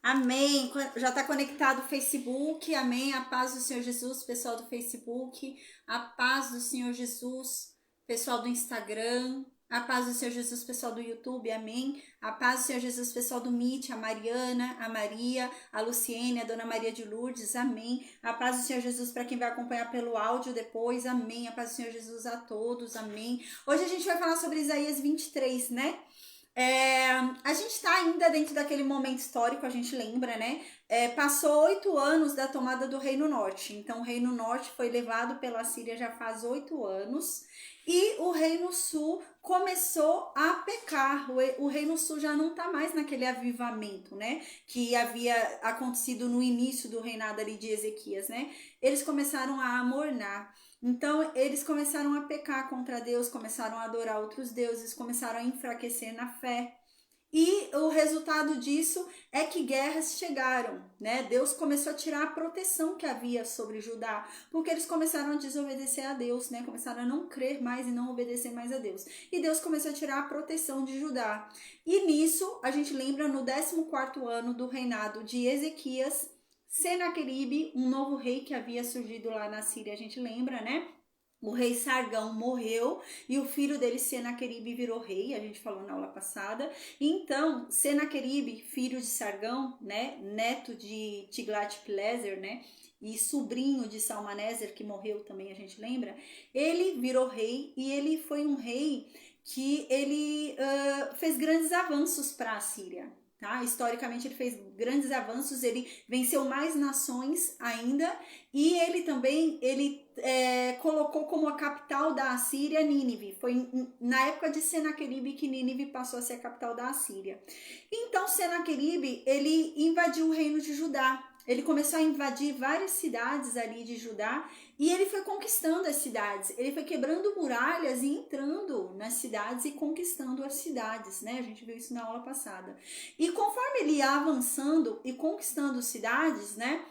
Amém. Já está conectado o Facebook. Amém. A paz do Senhor Jesus, pessoal do Facebook. A paz do Senhor Jesus, pessoal do Instagram. A paz do Senhor Jesus, pessoal do YouTube. Amém. A paz do Senhor Jesus, pessoal do Meet. A Mariana, a Maria, a Luciene, a Dona Maria de Lourdes. Amém. A paz do Senhor Jesus para quem vai acompanhar pelo áudio depois. Amém. A paz do Senhor Jesus a todos. Amém. Hoje a gente vai falar sobre Isaías 23, né? A gente está ainda dentro daquele momento histórico, a gente lembra, né? Passou 8 anos da tomada do Reino Norte. Então, o Reino Norte foi levado pela Síria já faz 8 anos. E o Reino Sul começou a pecar. O Reino Sul já não está mais naquele avivamento, né? Que havia acontecido no início do reinado ali de Ezequias, né? Eles começaram a amornar. Então, eles começaram a pecar contra Deus, começaram a adorar outros deuses, começaram a enfraquecer na fé. E o resultado disso é que guerras chegaram, né? Deus começou a tirar a proteção que havia sobre Judá, porque eles começaram a desobedecer a Deus, né? Começaram a não crer mais e não obedecer mais a Deus. E Deus começou a tirar a proteção de Judá. E nisso, a gente lembra no 14º ano do reinado de Ezequias, Senaqueribe, um novo rei que havia surgido lá na Síria, a gente lembra, né? O rei Sargão morreu e o filho dele, Senaqueribe, virou rei, a gente falou na aula passada. Então, Senaqueribe, filho de Sargão, né, neto de Tiglat-Pileser, né, e sobrinho de Salmaneser, que morreu também, a gente lembra, ele virou rei e ele foi um rei que ele fez grandes avanços para a Síria. Tá? Historicamente ele fez grandes avanços, ele venceu mais nações ainda e ele também colocou como a capital da Assíria Nínive. Foi na época de Senaqueribe que Nínive passou a ser a capital da Assíria. Então Senaqueribe ele invadiu o reino de Judá. Ele começou a invadir várias cidades ali de Judá e ele foi conquistando as cidades. Ele foi quebrando muralhas e entrando nas cidades e conquistando as cidades, né? A gente viu isso na aula passada. E conforme ele ia avançando e conquistando cidades, né?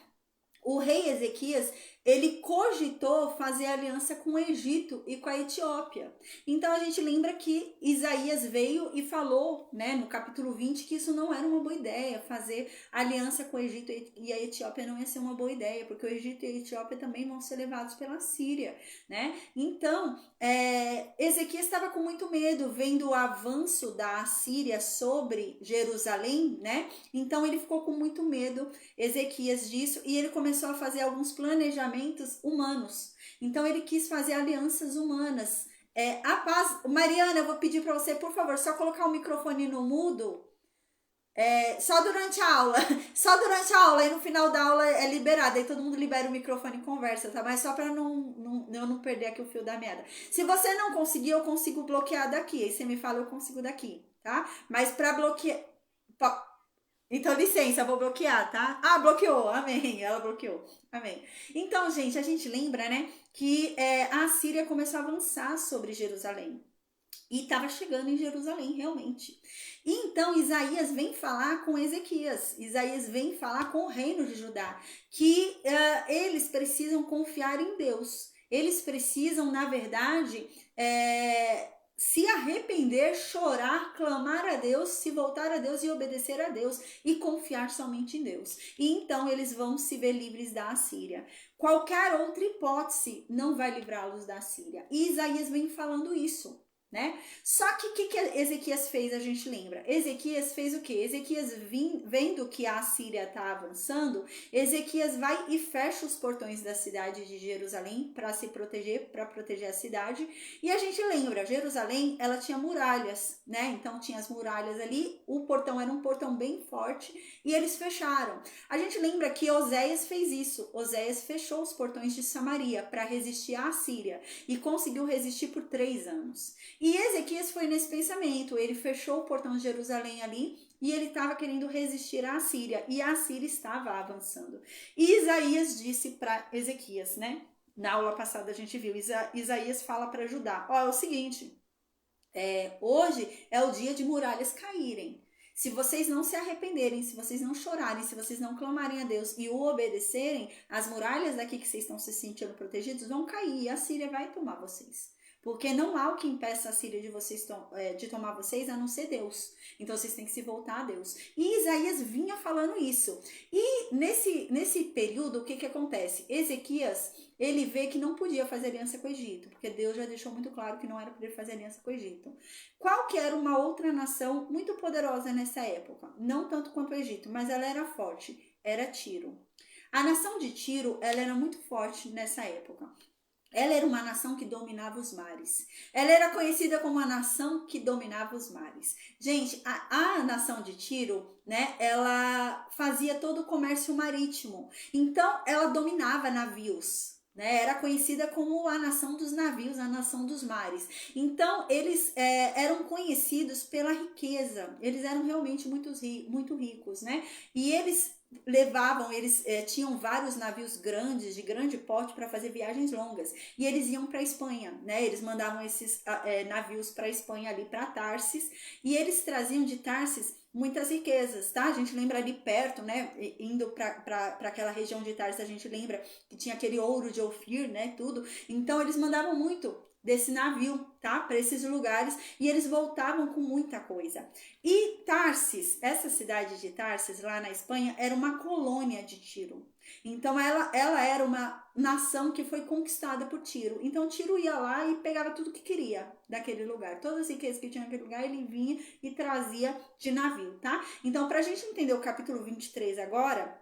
O rei Ezequias, ele cogitou fazer aliança com o Egito e com a Etiópia. Então a gente lembra que Isaías veio e falou, né, no capítulo 20, que isso não era uma boa ideia, fazer aliança com o Egito e a Etiópia não ia ser uma boa ideia, porque o Egito e a Etiópia também vão ser levados pela Síria, né? Então, Ezequias estava com muito medo, vendo o avanço da Assíria sobre Jerusalém, né? Então ele ficou com muito medo, Ezequias, disso, e ele começou a fazer alguns planejamentos humanos. Então ele quis fazer alianças humanas. A paz, Mariana, eu vou pedir para você, por favor, só colocar o microfone no mudo. Só durante a aula, só durante a aula, e no final da aula é liberado, aí todo mundo libera o microfone e conversa, tá? Mas só para eu não perder aqui o fio da meada. Se você não conseguir, eu consigo bloquear daqui, aí você me fala, eu consigo daqui, tá? Mas para bloquear... Então, licença, vou bloquear, tá? Ah, bloqueou, amém, ela bloqueou, amém. Então, gente, a gente lembra, né, que a Síria começou a avançar sobre Jerusalém. E estava chegando em Jerusalém, realmente. E então Isaías vem falar com Ezequias, Isaías vem falar com o reino de Judá, que eles precisam confiar em Deus. Eles precisam, na verdade, se arrepender, chorar, clamar a Deus, se voltar a Deus e obedecer a Deus e confiar somente em Deus. E então eles vão se ver livres da Assíria. Qualquer outra hipótese não vai livrá-los da Síria. E Isaías vem falando isso, né? Só que o que Ezequias fez, a gente lembra? Ezequias fez o quê? Ezequias, vendo que a Síria está avançando, Ezequias vai e fecha os portões da cidade de Jerusalém para se proteger, para proteger a cidade. E a gente lembra, Jerusalém, ela tinha muralhas, né? Então tinha as muralhas ali, o portão era um portão bem forte e eles fecharam. A gente lembra que Oséias fez isso. Oséias fechou os portões de Samaria para resistir à Síria e conseguiu resistir por 3 anos. E Ezequias foi nesse pensamento, ele fechou o portão de Jerusalém ali e ele estava querendo resistir à Síria e a Síria estava avançando. E Isaías disse para Ezequias, né? Na aula passada a gente viu, Isaías fala para Judá, é o seguinte, hoje é o dia de muralhas caírem. Se vocês não se arrependerem, se vocês não chorarem, se vocês não clamarem a Deus e o obedecerem, as muralhas daqui que vocês estão se sentindo protegidos vão cair e a Síria vai tomar vocês. Porque não há o que impeça a Síria de vocês de tomar vocês, a não ser Deus. Então vocês têm que se voltar a Deus. E Isaías vinha falando isso. E nesse período, o que que acontece? Ezequias, ele vê que não podia fazer aliança com o Egito, porque Deus já deixou muito claro que não era para ele fazer aliança com o Egito. Qual que era uma outra nação muito poderosa nessa época? Não tanto quanto o Egito, mas ela era forte. Era Tiro. A nação de Tiro, ela era muito forte nessa época. Ela era uma nação que dominava os mares. Ela era conhecida como a nação que dominava os mares. Gente, a nação de Tiro, né, ela fazia todo o comércio marítimo. Então, ela dominava navios. Né, era conhecida como a nação dos navios, a nação dos mares. Então, eles eram conhecidos pela riqueza. Eles eram realmente muito ricos, né? E eles eles tinham vários navios grandes, de grande porte, para fazer viagens longas. E eles iam para a Espanha, né? Eles mandavam esses navios para a Espanha, ali para Tarsis, e eles traziam de Tarsis muitas riquezas, tá? A gente lembra ali perto, né? Indo para aquela região de Tarsis, a gente lembra que tinha aquele ouro de Ofir, né? Tudo. Então, eles mandavam muito desse navio, tá? Para esses lugares, e eles voltavam com muita coisa. E Tarsis, essa cidade de Tarsis, lá na Espanha, era uma colônia de Tiro. Então, ela era uma nação que foi conquistada por Tiro. Então, Tiro ia lá e pegava tudo que queria daquele lugar. Todas as riquezas que tinha naquele lugar, ele vinha e trazia de navio, tá? Então, para a gente entender o capítulo 23 agora,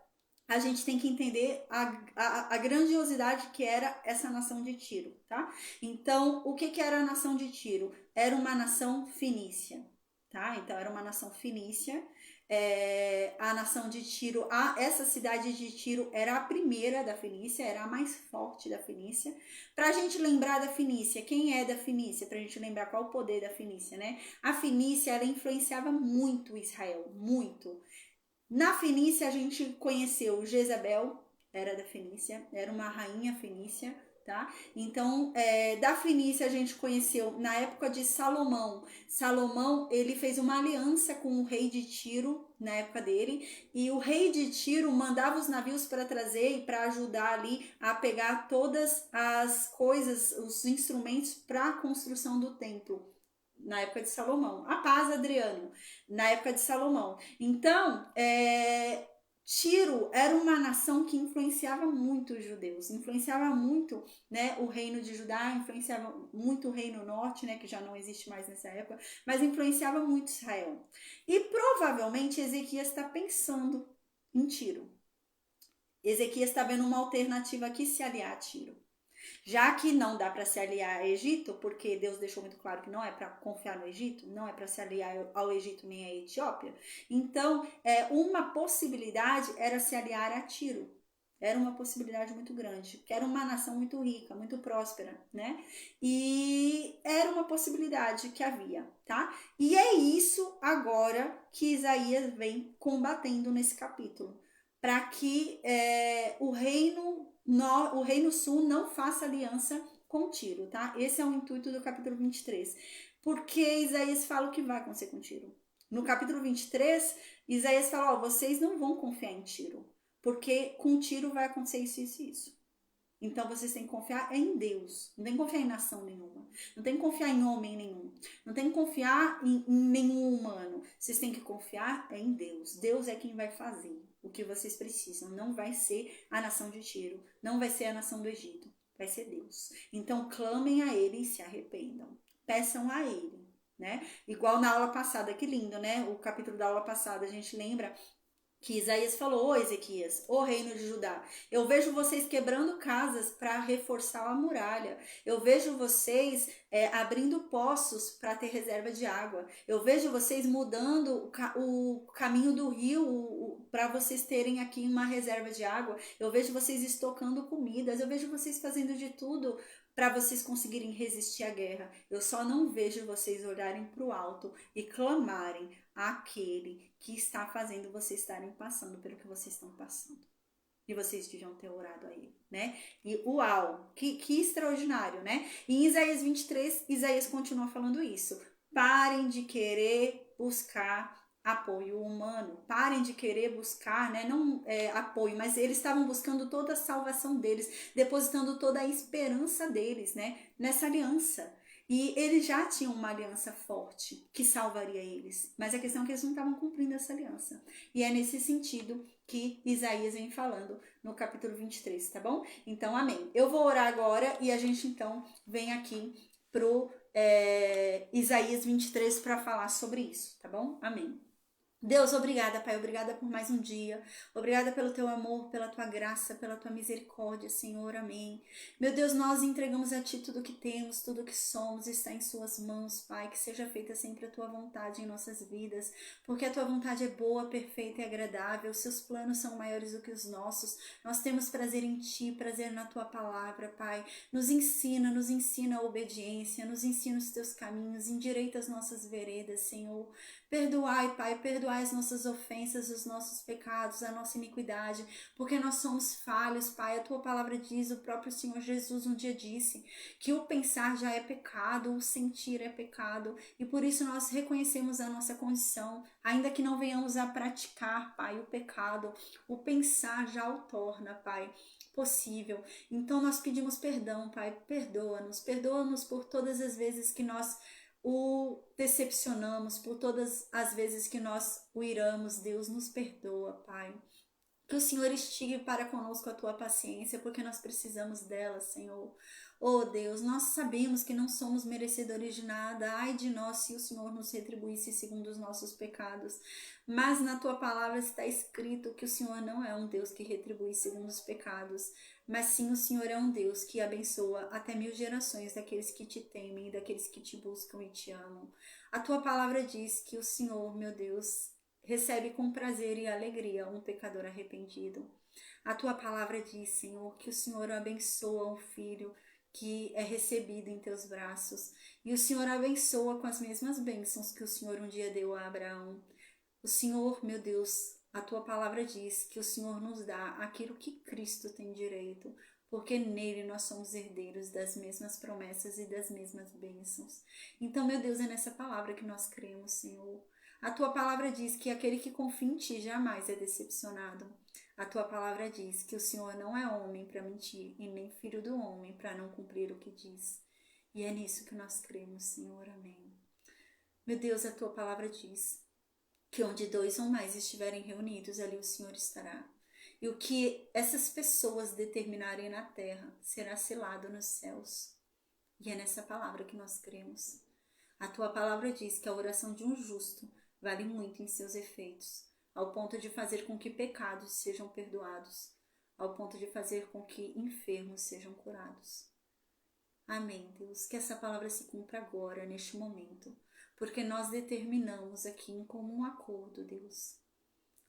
a gente tem que entender a grandiosidade que era essa nação de Tiro, tá? Então, o que era a nação de Tiro? Era uma nação fenícia, tá? Então, era uma nação fenícia. A nação de Tiro, essa cidade de Tiro era a primeira da Fenícia, era a mais forte da Fenícia. Para a gente lembrar da Fenícia, quem é da Fenícia? Para a gente lembrar qual o poder da Fenícia, né? A Fenícia, ela influenciava muito Israel, muito. Na Fenícia a gente conheceu Jezabel, era da Fenícia, era uma rainha fenícia, tá? Então, da Fenícia a gente conheceu na época de Salomão. Salomão, ele fez uma aliança com o rei de Tiro, na época dele, e o rei de Tiro mandava os navios para trazer e para ajudar ali a pegar todas as coisas, os instrumentos para a construção do templo. Na época de Salomão. A paz, Adriano, na época de Salomão. Então, Tiro era uma nação que influenciava muito os judeus, influenciava muito, né, o reino de Judá, influenciava muito o reino norte, né, que já não existe mais nessa época, mas influenciava muito Israel. E provavelmente Ezequias está pensando em Tiro. Ezequias está vendo uma alternativa aqui se aliar a Tiro. Já que não dá para se aliar ao Egito, porque Deus deixou muito claro que não é para confiar no Egito, não é para se aliar ao Egito nem à Etiópia, então uma possibilidade era se aliar a Tiro. Era uma possibilidade muito grande, que era uma nação muito rica, muito próspera, né? E era uma possibilidade que havia, tá? E é isso agora que Isaías vem combatendo nesse capítulo, para que o Reino Sul não faça aliança com Tiro, tá? Esse é o intuito do capítulo 23. Porque Isaías fala o que vai acontecer com Tiro. No capítulo 23, Isaías fala, vocês não vão confiar em Tiro, porque com Tiro vai acontecer isso, isso e isso. Então, vocês têm que confiar em Deus. Não tem que confiar em nação nenhuma. Não tem que confiar em homem nenhum. Não tem que confiar em nenhum humano. Vocês têm que confiar em Deus. Deus é quem vai fazer o que vocês precisam. Não vai ser a nação de Tiro. Não vai ser a nação do Egito. Vai ser Deus. Então, clamem a Ele e se arrependam. Peçam a Ele, né? Igual na aula passada. Que lindo, né? O capítulo da aula passada, a gente lembra que Isaías falou, Ezequias, reino de Judá, eu vejo vocês quebrando casas para reforçar a muralha, eu vejo vocês abrindo poços para ter reserva de água, eu vejo vocês mudando o caminho do rio para vocês terem aqui uma reserva de água, eu vejo vocês estocando comidas, eu vejo vocês fazendo de tudo para vocês conseguirem resistir à guerra. Eu só não vejo vocês olharem para o alto e clamarem àquele que está fazendo vocês estarem passando pelo que vocês estão passando. E vocês deviam ter orado a ele, né? E uau, que extraordinário, né? Em Isaías 23, Isaías continua falando isso. Parem de querer buscar apoio humano, parem de querer buscar, né, não apoio, mas eles estavam buscando toda a salvação deles, depositando toda a esperança deles, né, nessa aliança. E eles já tinham uma aliança forte que salvaria eles. Mas a questão é que eles não estavam cumprindo essa aliança. E é nesse sentido que Isaías vem falando no capítulo 23, tá bom? Então, amém. Eu vou orar agora e a gente então vem aqui pro Isaías 23 para falar sobre isso, tá bom? Amém. Deus, obrigada, Pai, obrigada por mais um dia, obrigada pelo teu amor, pela tua graça, pela tua misericórdia, Senhor, amém. Meu Deus, nós entregamos a Ti tudo que temos, tudo que somos, está em Suas mãos, Pai, que seja feita sempre a Tua vontade em nossas vidas, porque a Tua vontade é boa, perfeita e agradável, Seus planos são maiores do que os nossos, nós temos prazer em Ti, prazer na Tua palavra, Pai, nos ensina a obediência, nos ensina os Teus caminhos, endireita as nossas veredas, Senhor. Perdoai, Pai, perdoai as nossas ofensas, os nossos pecados, a nossa iniquidade, porque nós somos falhos, Pai. A Tua palavra diz, o próprio Senhor Jesus um dia disse, que o pensar já é pecado, o sentir é pecado, e por isso nós reconhecemos a nossa condição, ainda que não venhamos a praticar, Pai, o pecado, o pensar já o torna, Pai, possível. Então nós pedimos perdão, Pai, perdoa-nos por todas as vezes que nós o decepcionamos, por todas as vezes que nós o iramos. Deus, nos perdoa, Pai. Que o Senhor estigue para conosco a tua paciência, porque nós precisamos dela, Senhor. Oh Deus, nós sabemos que não somos merecedores de nada. Ai de nós se o Senhor nos retribuísse segundo os nossos pecados. Mas na tua palavra está escrito que o Senhor não é um Deus que retribui segundo os pecados, mas sim o Senhor é um Deus que abençoa até 1000 gerações daqueles que te temem, daqueles que te buscam e te amam. A tua palavra diz que o Senhor, meu Deus, recebe com prazer e alegria um pecador arrependido. A tua palavra diz, Senhor, que o Senhor abençoa um filho que é recebido em teus braços. E o Senhor abençoa com as mesmas bênçãos que o Senhor um dia deu a Abraão. O Senhor, meu Deus, a tua palavra diz que o Senhor nos dá aquilo que Cristo tem direito, porque nele nós somos herdeiros das mesmas promessas e das mesmas bênçãos. Então, meu Deus, é nessa palavra que nós cremos, Senhor. A tua palavra diz que aquele que confia em ti jamais é decepcionado. A tua palavra diz que o Senhor não é homem para mentir e nem filho do homem para não cumprir o que diz. E é nisso que nós cremos, Senhor. Amém. Meu Deus, a tua palavra diz que onde 2 ou mais estiverem reunidos, ali o Senhor estará. E o que essas pessoas determinarem na terra será selado nos céus. E é nessa palavra que nós cremos. A tua palavra diz que a oração de um justo vale muito em seus efeitos, ao ponto de fazer com que pecados sejam perdoados, ao ponto de fazer com que enfermos sejam curados. Amém, Deus, que essa palavra se cumpra agora, neste momento, porque nós determinamos aqui em comum acordo, Deus,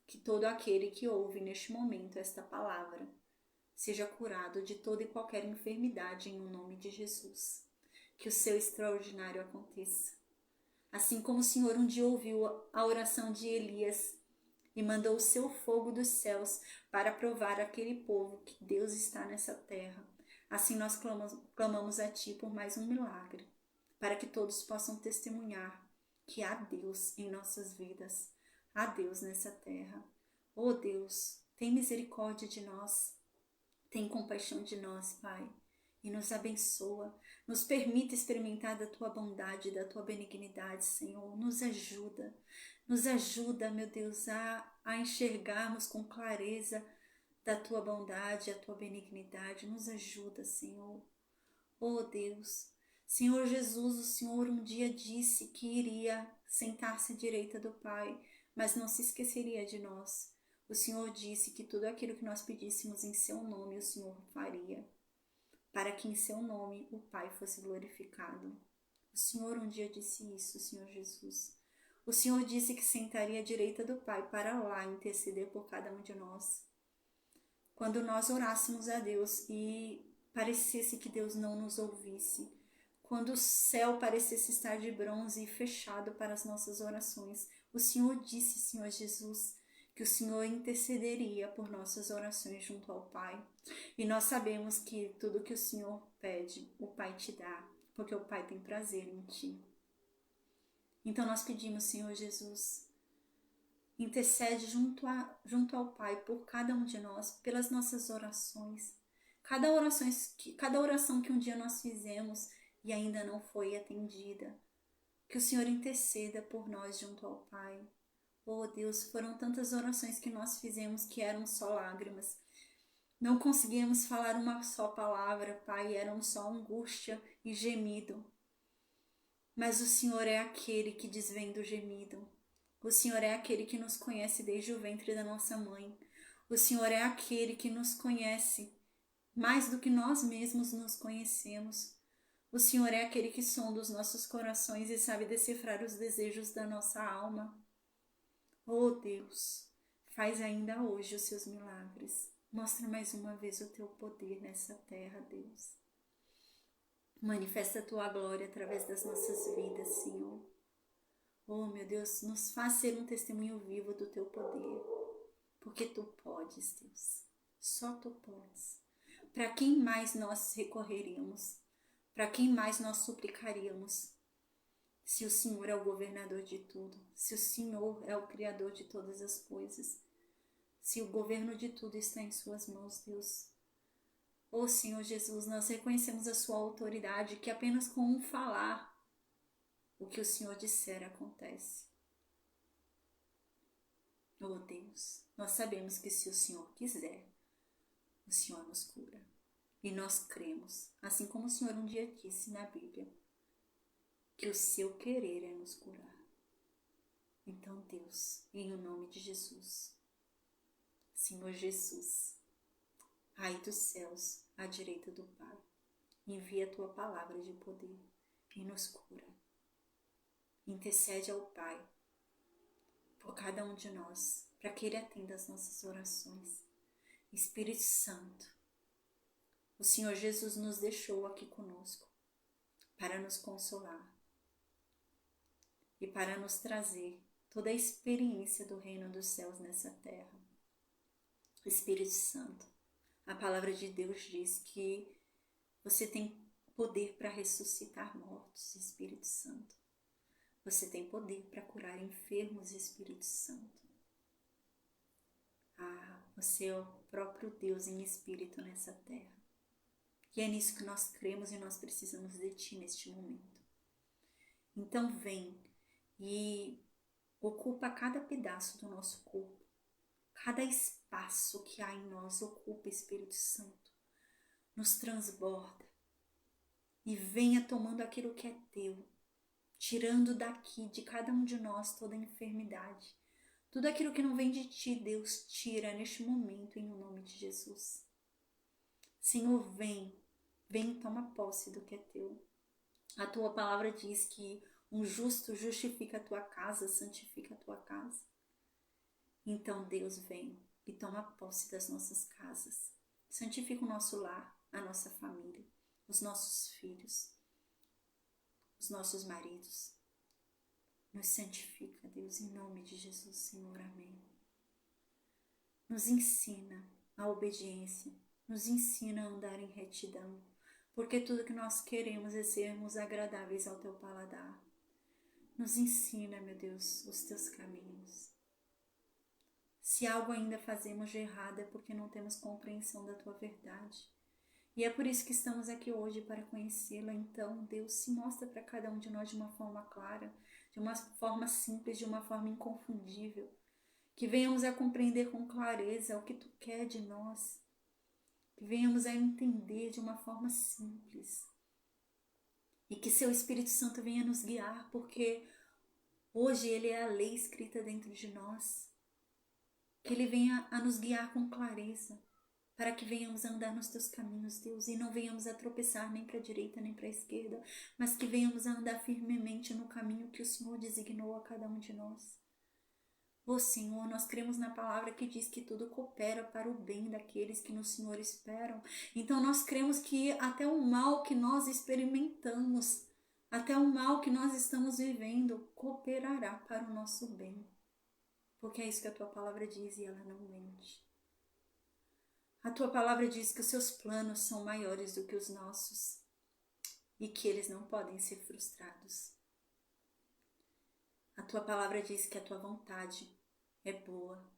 que todo aquele que ouve neste momento esta palavra seja curado de toda e qualquer enfermidade em nome de Jesus. Que o seu extraordinário aconteça. Assim como o Senhor um dia ouviu a oração de Elias e mandou o seu fogo dos céus para provar aquele povo que Deus está nessa terra, assim nós clamamos a Ti por mais um milagre, para que todos possam testemunhar que há Deus em nossas vidas, há Deus nessa terra. Oh Deus, tem misericórdia de nós, tem compaixão de nós, Pai, e nos abençoa, nos permite experimentar da Tua bondade, da Tua benignidade, Senhor. Nos ajuda, meu Deus, a enxergarmos com clareza da Tua bondade, a Tua benignidade. Nos ajuda, Senhor. Oh Deus, Senhor Jesus, o Senhor um dia disse que iria sentar-se à direita do Pai, mas não se esqueceria de nós. O Senhor disse que tudo aquilo que nós pedíssemos em Seu nome, o Senhor faria, para que em Seu nome o Pai fosse glorificado. O Senhor um dia disse isso, Senhor Jesus. O Senhor disse que sentaria à direita do Pai para lá interceder por cada um de nós. Quando nós orássemos a Deus e parecesse que Deus não nos ouvisse, quando o céu parecesse estar de bronze e fechado para as nossas orações, o Senhor disse, Senhor Jesus, que o Senhor intercederia por nossas orações junto ao Pai. E nós sabemos que tudo que o Senhor pede, o Pai te dá, porque o Pai tem prazer em ti. Então nós pedimos, Senhor Jesus, intercede junto ao Pai por cada um de nós, pelas nossas orações. Cada oração que um dia nós fizemos, e ainda não foi atendida. Que o Senhor interceda por nós junto ao Pai. Oh Deus, foram tantas orações que nós fizemos que eram só lágrimas. Não conseguíamos falar uma só palavra, Pai, eram só angústia e gemido. Mas o Senhor é aquele que desvenda o gemido. O Senhor é aquele que nos conhece desde o ventre da nossa mãe. O Senhor é aquele que nos conhece mais do que nós mesmos nos conhecemos. O Senhor é aquele que sonda os nossos corações e sabe decifrar os desejos da nossa alma. Oh Deus, faz ainda hoje os seus milagres. Mostra mais uma vez o teu poder nessa terra, Deus. Manifesta a tua glória através das nossas vidas, Senhor. Oh, meu Deus, nos faz ser um testemunho vivo do teu poder. Porque tu podes, Deus. Só tu podes. Para quem mais nós recorreríamos? Para quem mais nós suplicaríamos? Se o Senhor é o governador de tudo, se o Senhor é o criador de todas as coisas, se o governo de tudo está em suas mãos, Deus. Ó Senhor Jesus, nós reconhecemos a sua autoridade, que apenas com um falar, o que o Senhor disser acontece. Ó Deus, nós sabemos que se o Senhor quiser, o Senhor nos cura. E nós cremos, assim como o Senhor um dia disse na Bíblia, que o seu querer é nos curar. Então, Deus, em o nome de Jesus, Senhor Jesus, Pai dos céus, à direita do Pai, envia a tua palavra de poder e nos cura. Intercede ao Pai por cada um de nós, para que Ele atenda as nossas orações. Espírito Santo, o Senhor Jesus nos deixou aqui conosco para nos consolar e para nos trazer toda a experiência do reino dos céus nessa terra. Espírito Santo, a palavra de Deus diz que você tem poder para ressuscitar mortos, Espírito Santo. Você tem poder para curar enfermos, Espírito Santo. Você é o próprio Deus em espírito nessa terra. E é nisso que nós cremos e nós precisamos de Ti neste momento. Então vem e ocupa cada pedaço do nosso corpo. Cada espaço que há em nós ocupa, Espírito Santo. Nos transborda. E venha tomando aquilo que é Teu. Tirando daqui, de cada um de nós, toda a enfermidade. Tudo aquilo que não vem de Ti, Deus, tira neste momento, em nome de Jesus. Senhor, vem e toma posse do que é Teu. A Tua palavra diz que um justo justifica a Tua casa, santifica a Tua casa. Então, Deus, vem e toma posse das nossas casas. Santifica o nosso lar, a nossa família, os nossos filhos, os nossos maridos. Nos santifica, Deus, em nome de Jesus, Senhor. Amém. Nos ensina a obediência, nos ensina a andar em retidão, porque tudo que nós queremos é sermos agradáveis ao Teu paladar. Nos ensina, meu Deus, os Teus caminhos. Se algo ainda fazemos de errado é porque não temos compreensão da Tua verdade. E é por isso que estamos aqui hoje, para conhecê-la. Então, Deus, se mostra para cada um de nós de uma forma clara, de uma forma simples, de uma forma inconfundível. Que venhamos a compreender com clareza o que Tu quer de nós. Que venhamos a entender de uma forma simples. E que Seu Espírito Santo venha nos guiar, porque hoje Ele é a lei escrita dentro de nós. Que Ele venha a nos guiar com clareza, para que venhamos a andar nos Teus caminhos, Deus, e não venhamos a tropeçar nem para a direita nem para a esquerda, mas que venhamos a andar firmemente no caminho que o Senhor designou a cada um de nós. Ó Senhor, nós cremos na palavra que diz que tudo coopera para o bem daqueles que no Senhor esperam. Então nós cremos que até o mal que nós experimentamos, até o mal que nós estamos vivendo, cooperará para o nosso bem. Porque é isso que a Tua palavra diz e ela não mente. A Tua palavra diz que os Seus planos são maiores do que os nossos e que eles não podem ser frustrados. A Tua palavra diz que a Tua vontade é boa,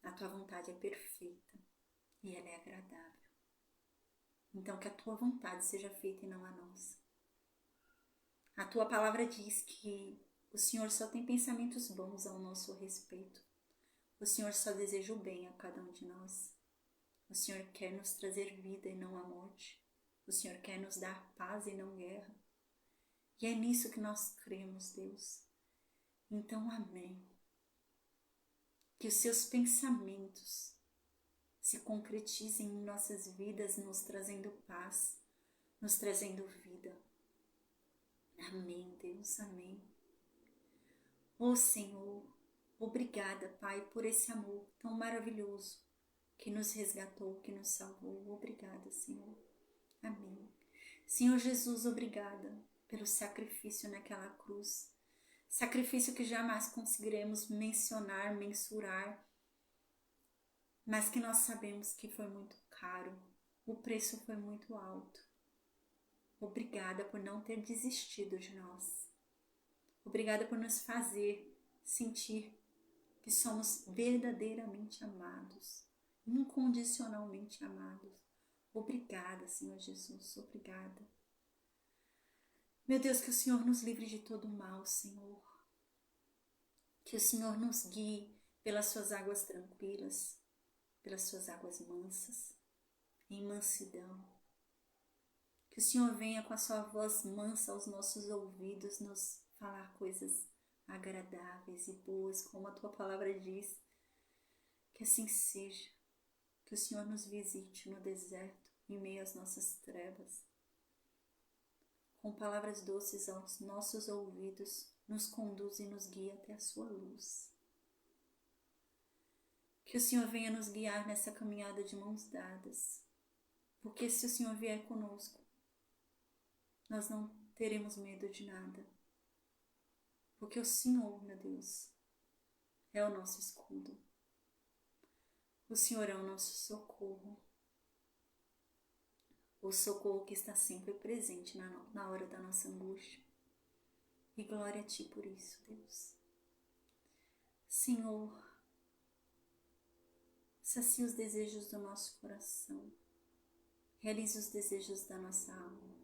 a Tua vontade é perfeita e ela é agradável. Então que a Tua vontade seja feita e não a nossa. A tua palavra diz que o Senhor só tem pensamentos bons ao nosso respeito. O Senhor só deseja o bem a cada um de nós. O Senhor quer nos trazer vida e não a morte. O Senhor quer nos dar paz e não guerra. E é nisso que nós cremos, Deus. Então, amém. Que os seus pensamentos se concretizem em nossas vidas, nos trazendo paz, nos trazendo vida. Amém, Deus, amém. Ó Senhor, obrigada, Pai, por esse amor tão maravilhoso que nos resgatou, que nos salvou. Obrigada, Senhor. Amém. Senhor Jesus, obrigada pelo sacrifício naquela cruz. Sacrifício que jamais conseguiremos mencionar, mensurar, mas que nós sabemos que foi muito caro. O preço foi muito alto. Obrigada por não ter desistido de nós. Obrigada por nos fazer sentir que somos verdadeiramente amados, incondicionalmente amados. Obrigada, Senhor Jesus, obrigada. Meu Deus, que o Senhor nos livre de todo mal, Senhor. Que o Senhor nos guie pelas suas águas tranquilas, pelas suas águas mansas, em mansidão. Que o Senhor venha com a sua voz mansa aos nossos ouvidos, nos falar coisas agradáveis e boas, como a tua palavra diz. Que assim seja. Que o Senhor nos visite no deserto, em meio às nossas trevas. Com palavras doces aos nossos ouvidos, nos conduz e nos guia até a sua luz. Que o Senhor venha nos guiar nessa caminhada de mãos dadas. Porque se o Senhor vier conosco, nós não teremos medo de nada. Porque o Senhor, meu Deus, é o nosso escudo. O Senhor é o nosso socorro. O socorro que está sempre presente na hora da nossa angústia. E glória a Ti por isso, Deus. Senhor, sacia os desejos do nosso coração. Realize os desejos da nossa alma.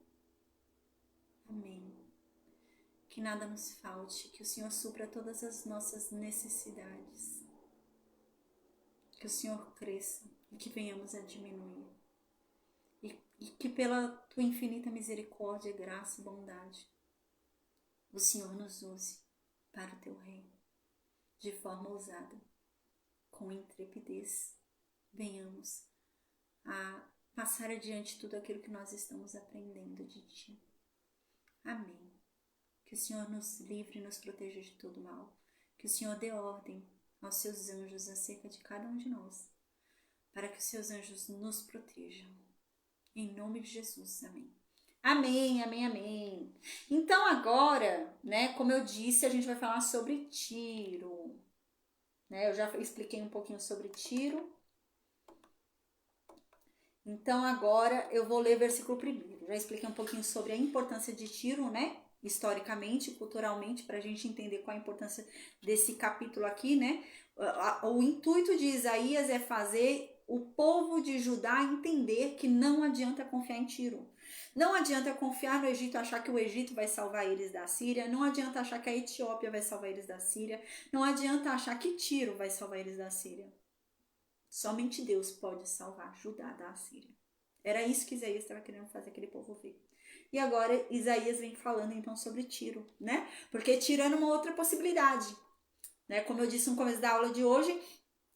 Amém. Que nada nos falte, que o Senhor supra todas as nossas necessidades. Que o Senhor cresça e que venhamos a diminuir. E que pela Tua infinita misericórdia, graça e bondade, o Senhor nos use para o Teu reino, de forma ousada, com intrepidez. Venhamos a passar adiante tudo aquilo que nós estamos aprendendo de Ti. Amém. Que o Senhor nos livre e nos proteja de todo mal. Que o Senhor dê ordem aos seus anjos acerca de cada um de nós, para que os seus anjos nos protejam. Em nome de Jesus, amém. Amém, amém, amém. Então agora, né, como eu disse, a gente vai falar sobre Tiro. Né, eu já expliquei um pouquinho sobre Tiro. Então agora eu vou ler o versículo 1. Já expliquei um pouquinho sobre a importância de Tiro, né? Historicamente, culturalmente, para a gente entender qual a importância desse capítulo aqui, né? O intuito de Isaías é fazer o povo de Judá entender que não adianta confiar em Tiro. Não adianta confiar no Egito, achar que o Egito vai salvar eles da Síria. Não adianta achar que a Etiópia vai salvar eles da Síria. Não adianta achar que Tiro vai salvar eles da Síria. Somente Deus pode salvar Judá da Síria. Era isso que Isaías estava querendo fazer aquele povo ver. E agora Isaías vem falando então sobre Tiro, né? Porque Tiro era uma outra possibilidade, né? Como eu disse no começo da aula de hoje,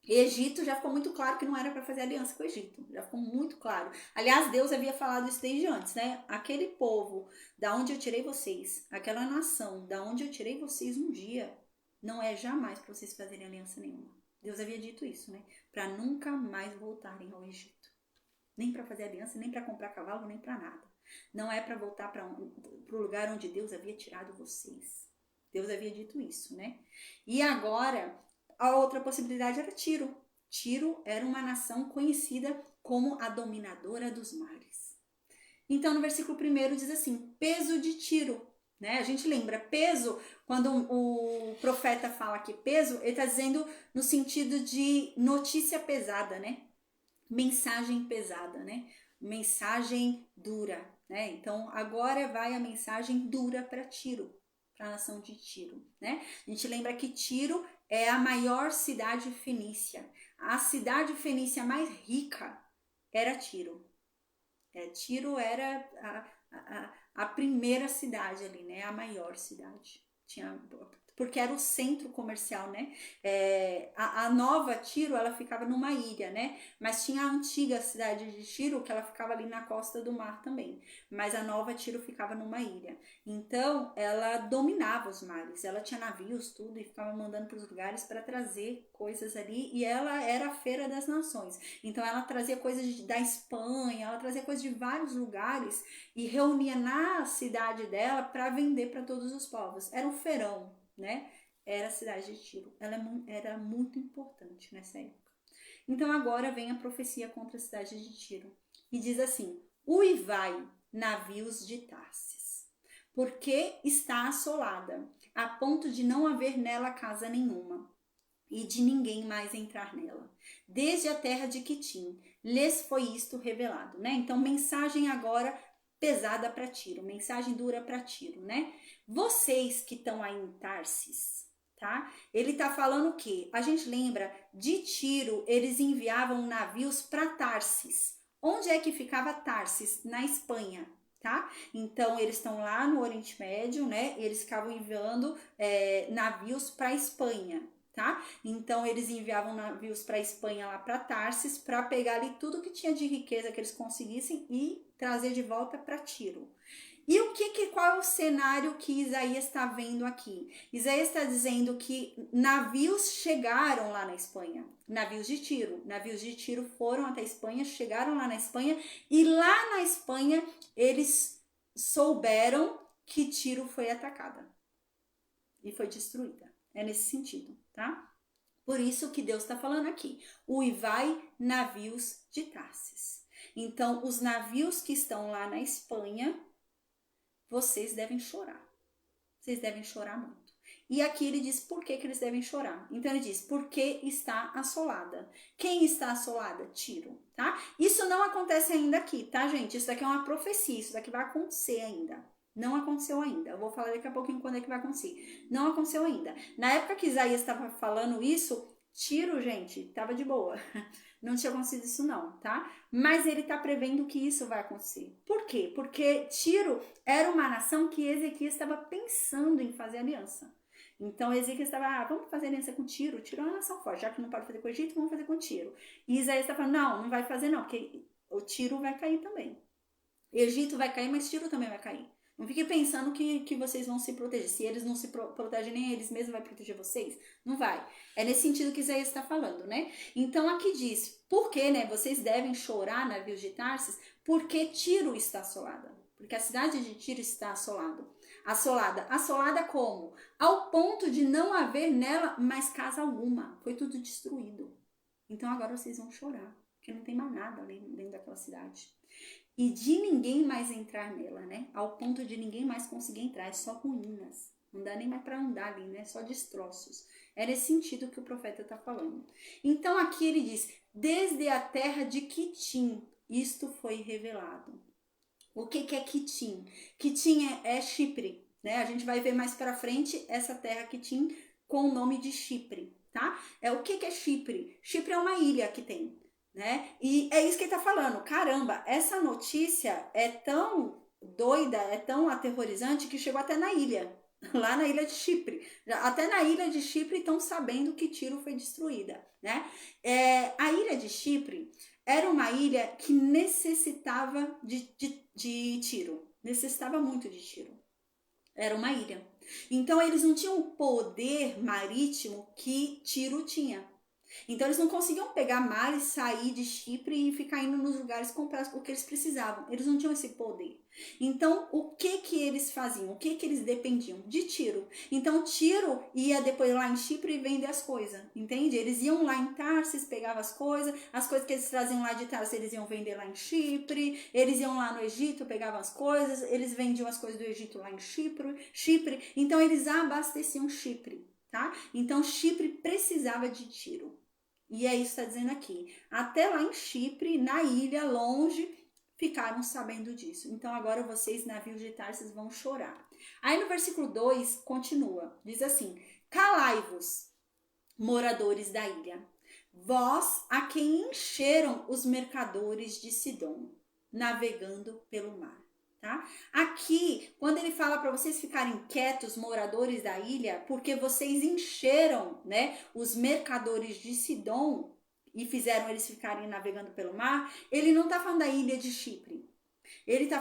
Egito já ficou muito claro que não era para fazer aliança com o Egito. Já ficou muito claro. Aliás, Deus havia falado isso desde antes, né? Aquele povo da onde eu tirei vocês, aquela nação da onde eu tirei vocês um dia, não é jamais para vocês fazerem aliança nenhuma. Deus havia dito isso, né? Para nunca mais voltarem ao Egito. Nem para fazer aliança, nem para comprar cavalo, nem para nada. Não é para voltar para o lugar onde Deus havia tirado vocês. Deus havia dito isso, né? E agora, a outra possibilidade era Tiro. Tiro era uma nação conhecida como a dominadora dos mares. Então, no versículo 1 diz assim, peso de Tiro. Né? A gente lembra, peso, quando o profeta fala aqui peso, ele está dizendo no sentido de notícia pesada, né? Mensagem pesada, né? Mensagem dura, né? Então agora vai a mensagem dura para Tiro, para a nação de Tiro, né? A gente lembra que Tiro é a maior cidade fenícia. A cidade fenícia mais rica era Tiro. Tiro era a primeira cidade ali, né? A maior cidade. Porque era o centro comercial, né? A nova Tiro, ela ficava numa ilha, né? Mas tinha a antiga cidade de Tiro, que ela ficava ali na costa do mar também. Mas a nova Tiro ficava numa ilha. Então, ela dominava os mares. Ela tinha navios, tudo, e ficava mandando para os lugares para trazer coisas ali. E ela era a feira das nações. Então, ela trazia coisas da Espanha, ela trazia coisas de vários lugares e reunia na cidade dela para vender para todos os povos. Era um feirão, né? Era a cidade de Tiro. Ela era muito importante nessa época. Então agora vem a profecia contra a cidade de Tiro. E diz assim: uivai, navios de Tarsis, porque está assolada, a ponto de não haver nela casa nenhuma, e de ninguém mais entrar nela. Desde a terra de Quitim, lhes foi isto revelado, né? Então, mensagem agora pesada para Tiro, mensagem dura para Tiro, né? Vocês que estão aí em Tarsis, tá? Ele tá falando o quê? A gente lembra de Tiro, eles enviavam navios para Tarsis. Onde é que ficava Tarsis? Na Espanha, tá? Então eles estão lá no Oriente Médio, né? Eles ficavam enviando navios para Espanha, tá? Então eles enviavam navios para Espanha lá para Tarsis para pegar ali tudo que tinha de riqueza que eles conseguissem e trazer de volta para Tiro. E qual é o cenário que Isaías está vendo aqui? Isaías está dizendo que navios chegaram lá na Espanha, navios de Tiro foram até a Espanha, chegaram lá na Espanha e lá na Espanha eles souberam que Tiro foi atacada e foi destruída. É nesse sentido, tá? Por isso que Deus está falando aqui, uivai, navios de Tarsis. Então, os navios que estão lá na Espanha, vocês devem chorar. Vocês devem chorar muito. E aqui ele diz por que eles devem chorar. Então ele diz, porque está assolada. Quem está assolada? Tiro, tá? Isso não acontece ainda aqui, tá, gente? Isso daqui é uma profecia, isso daqui vai acontecer ainda. Não aconteceu ainda. Eu vou falar daqui a pouquinho quando é que vai acontecer. Não aconteceu ainda. Na época que Isaías estava falando isso, Tiro, gente, estava de boa. Não tinha acontecido isso não, tá? Mas ele está prevendo que isso vai acontecer. Por quê? Porque Tiro era uma nação que Ezequias estava pensando em fazer aliança. Então Ezequias estava, vamos fazer aliança com Tiro. Tiro é uma nação forte, já que não pode fazer com o Egito, vamos fazer com Tiro. E Isaías está falando, não vai fazer não, porque o Tiro vai cair também. Egito vai cair, mas Tiro também vai cair. Não fique pensando que vocês vão se proteger. Se eles não se protegem, nem eles mesmos vão proteger vocês. Não vai. É nesse sentido que Isaías está falando, né? Então aqui diz, por que, né? Vocês devem chorar, navios de Tarsis, porque Tiro está assolada. Porque a cidade de Tiro está assolada. Assolada como? Ao ponto de não haver nela mais casa alguma. Foi tudo destruído. Então agora vocês vão chorar. Porque não tem mais nada dentro daquela cidade. E de ninguém mais entrar nela, né? Ao ponto de ninguém mais conseguir entrar, é só ruínas. Não dá nem mais para andar ali, né? Só destroços. É nesse sentido que o profeta está falando. Então aqui ele diz, desde a terra de Quitim, isto foi revelado. O que é Quitim? Quitim é Chipre, né? A gente vai ver mais para frente essa terra Quitim com o nome de Chipre, tá? O que é Chipre? Chipre é uma ilha que tem. Né? E é isso que ele tá falando. Caramba, essa notícia é tão doida, é tão aterrorizante que chegou até na ilha, lá na ilha de Chipre. Até na ilha de Chipre estão sabendo que Tiro foi destruída, né? A ilha de Chipre era uma ilha que necessitava de Tiro, necessitava muito de Tiro. Era uma ilha. Então eles não tinham o poder marítimo que Tiro tinha. Então eles não conseguiam pegar mar e sair de Chipre e ficar indo nos lugares comprar o que eles precisavam. Eles não tinham esse poder. Então o que eles faziam? O que eles dependiam? De Tiro. Então Tiro ia depois lá em Chipre e vender as coisas, entende? Eles iam lá em Tarsis, pegavam as coisas que eles traziam lá de Tarsis eles iam vender lá em Chipre, eles iam lá no Egito, pegavam as coisas, eles vendiam as coisas do Egito lá em Chipre. Então eles abasteciam Chipre. Tá? Então Chipre precisava de Tiro. E é isso que está dizendo aqui. Até lá em Chipre, na ilha, longe, ficaram sabendo disso. Então agora vocês, navios de Tarsis, vão chorar. Aí no versículo 2 continua, diz assim: calai-vos, moradores da ilha, vós a quem encheram os mercadores de Sidom, navegando pelo mar. Tá? Aqui, quando ele fala para vocês ficarem quietos, moradores da ilha, porque vocês encheram, né, os mercadores de Sidom e fizeram eles ficarem navegando pelo mar, ele não está falando da ilha de Chipre. Ele está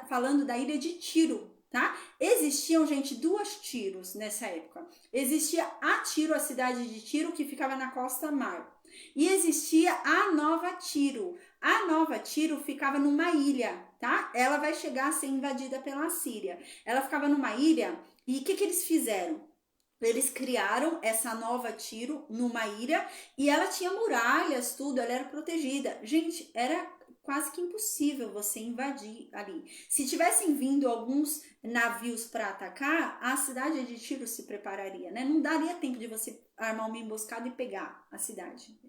falando da ilha de Tiro, tá? Existiam, gente, duas Tiros nessa época. Existia a Tiro, a cidade de Tiro, que ficava na costa mar. E existia a Nova Tiro. A Nova Tiro ficava numa ilha, tá? Ela vai chegar a ser invadida pela Síria. Ela ficava numa ilha e o que eles fizeram? Eles criaram essa Nova Tiro numa ilha e ela tinha muralhas, tudo, ela era protegida. Gente, era quase que impossível você invadir ali. Se tivessem vindo alguns navios para atacar, a cidade de Tiro se prepararia, né? Não daria tempo de você armar uma emboscada e pegar a cidade.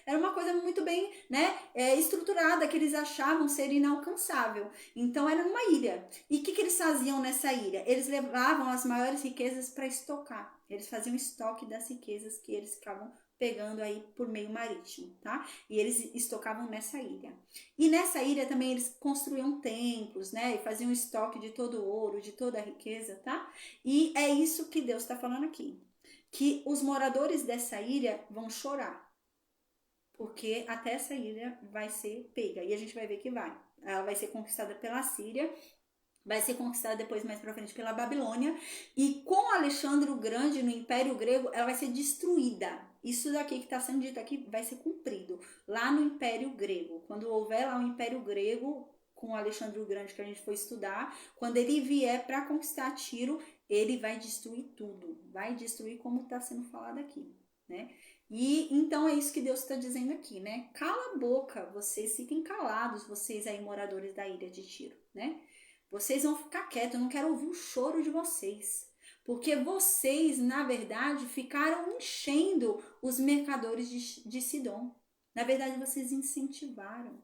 Era uma coisa muito bem, né, estruturada, que eles achavam ser inalcançável. Então era numa ilha. E o que eles faziam nessa ilha? Eles levavam as maiores riquezas para estocar. Eles faziam estoque das riquezas que eles ficavam pegando aí por meio marítimo, tá? E eles estocavam nessa ilha. E nessa ilha também eles construíam templos, né? E faziam estoque de todo o ouro, de toda a riqueza, tá? E é isso que Deus está falando aqui. Que os moradores dessa ilha vão chorar. Porque até essa ilha vai ser pega. E a gente vai ver que vai. Ela vai ser conquistada pela Síria, vai ser conquistada depois, mais pra frente, pela Babilônia. E com Alexandre o Grande, no Império Grego, ela vai ser destruída. Isso daqui que está sendo dito aqui vai ser cumprido lá no Império Grego. Quando houver lá o Império Grego, com Alexandre o Grande, que a gente foi estudar, quando ele vier para conquistar Tiro, ele vai destruir tudo. Vai destruir como está sendo falado aqui, né? E então é isso que Deus está dizendo aqui, né? Cala a boca, vocês fiquem calados, vocês aí moradores da ilha de Tiro, né? Vocês vão ficar quietos, eu não quero ouvir o choro de vocês. Porque vocês, na verdade, ficaram enchendo os mercadores de Sidom. Na verdade, vocês incentivaram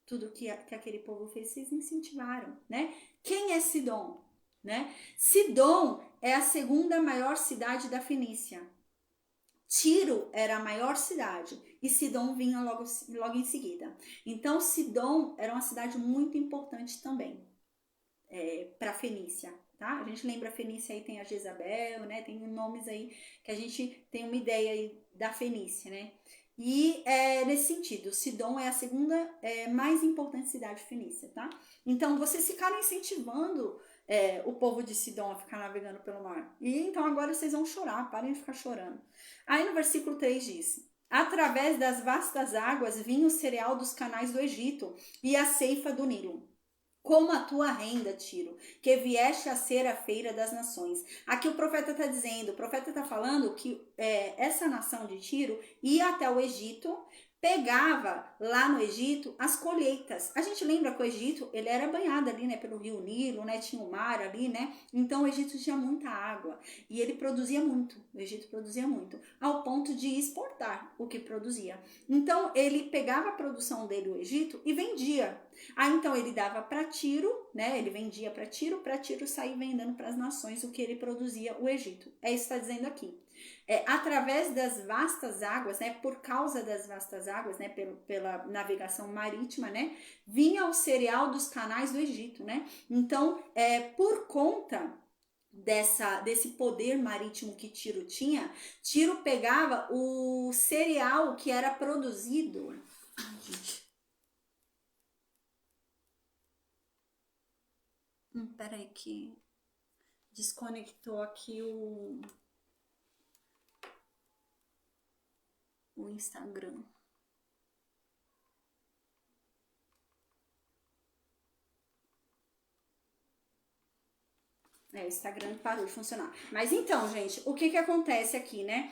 tudo que aquele povo fez, vocês incentivaram, né? Quem é Sidom? Né? Sidom é a segunda maior cidade da Fenícia. Tiro era a maior cidade e Sidom vinha logo em seguida. Então, Sidom era uma cidade muito importante também para a Fenícia. Tá? A gente lembra a Fenícia aí, tem a Jezabel, né? Tem nomes aí que a gente tem uma ideia aí da Fenícia, né? E nesse sentido, Sidom é a segunda mais importante cidade fenícia, tá? Então, vocês ficaram incentivando o povo de Sidom a ficar navegando pelo mar. E então agora vocês vão chorar, parem de ficar chorando. Aí no versículo 3 diz: através das vastas águas vinha o cereal dos canais do Egito e a ceifa do Nilo. Como a tua renda, Tiro, que vieste a ser a feira das nações. Aqui o profeta está dizendo, o profeta está falando que essa nação de Tiro ia até o Egito, pegava lá no Egito as colheitas. A gente lembra que o Egito, ele era banhado ali, né, pelo rio Nilo, né, tinha o mar ali, né, então o Egito tinha muita água e ele produzia muito, o Egito produzia muito, ao ponto de exportar o que produzia. Então ele pegava a produção dele, o Egito, e vendia. Aí então ele dava para Tiro, né, ele vendia para Tiro sair vendendo para as nações o que ele produzia, o Egito. É isso que está dizendo aqui. Através das vastas águas, né, por causa das vastas águas, né, pela navegação marítima, né, vinha o cereal dos canais do Egito, né? Então, por conta desse poder marítimo que Tiro tinha, Tiro pegava o cereal que era produzido. Ai, gente. Peraí que desconectou aqui o Instagram. O Instagram parou de funcionar. Mas então, gente, o que acontece aqui, né?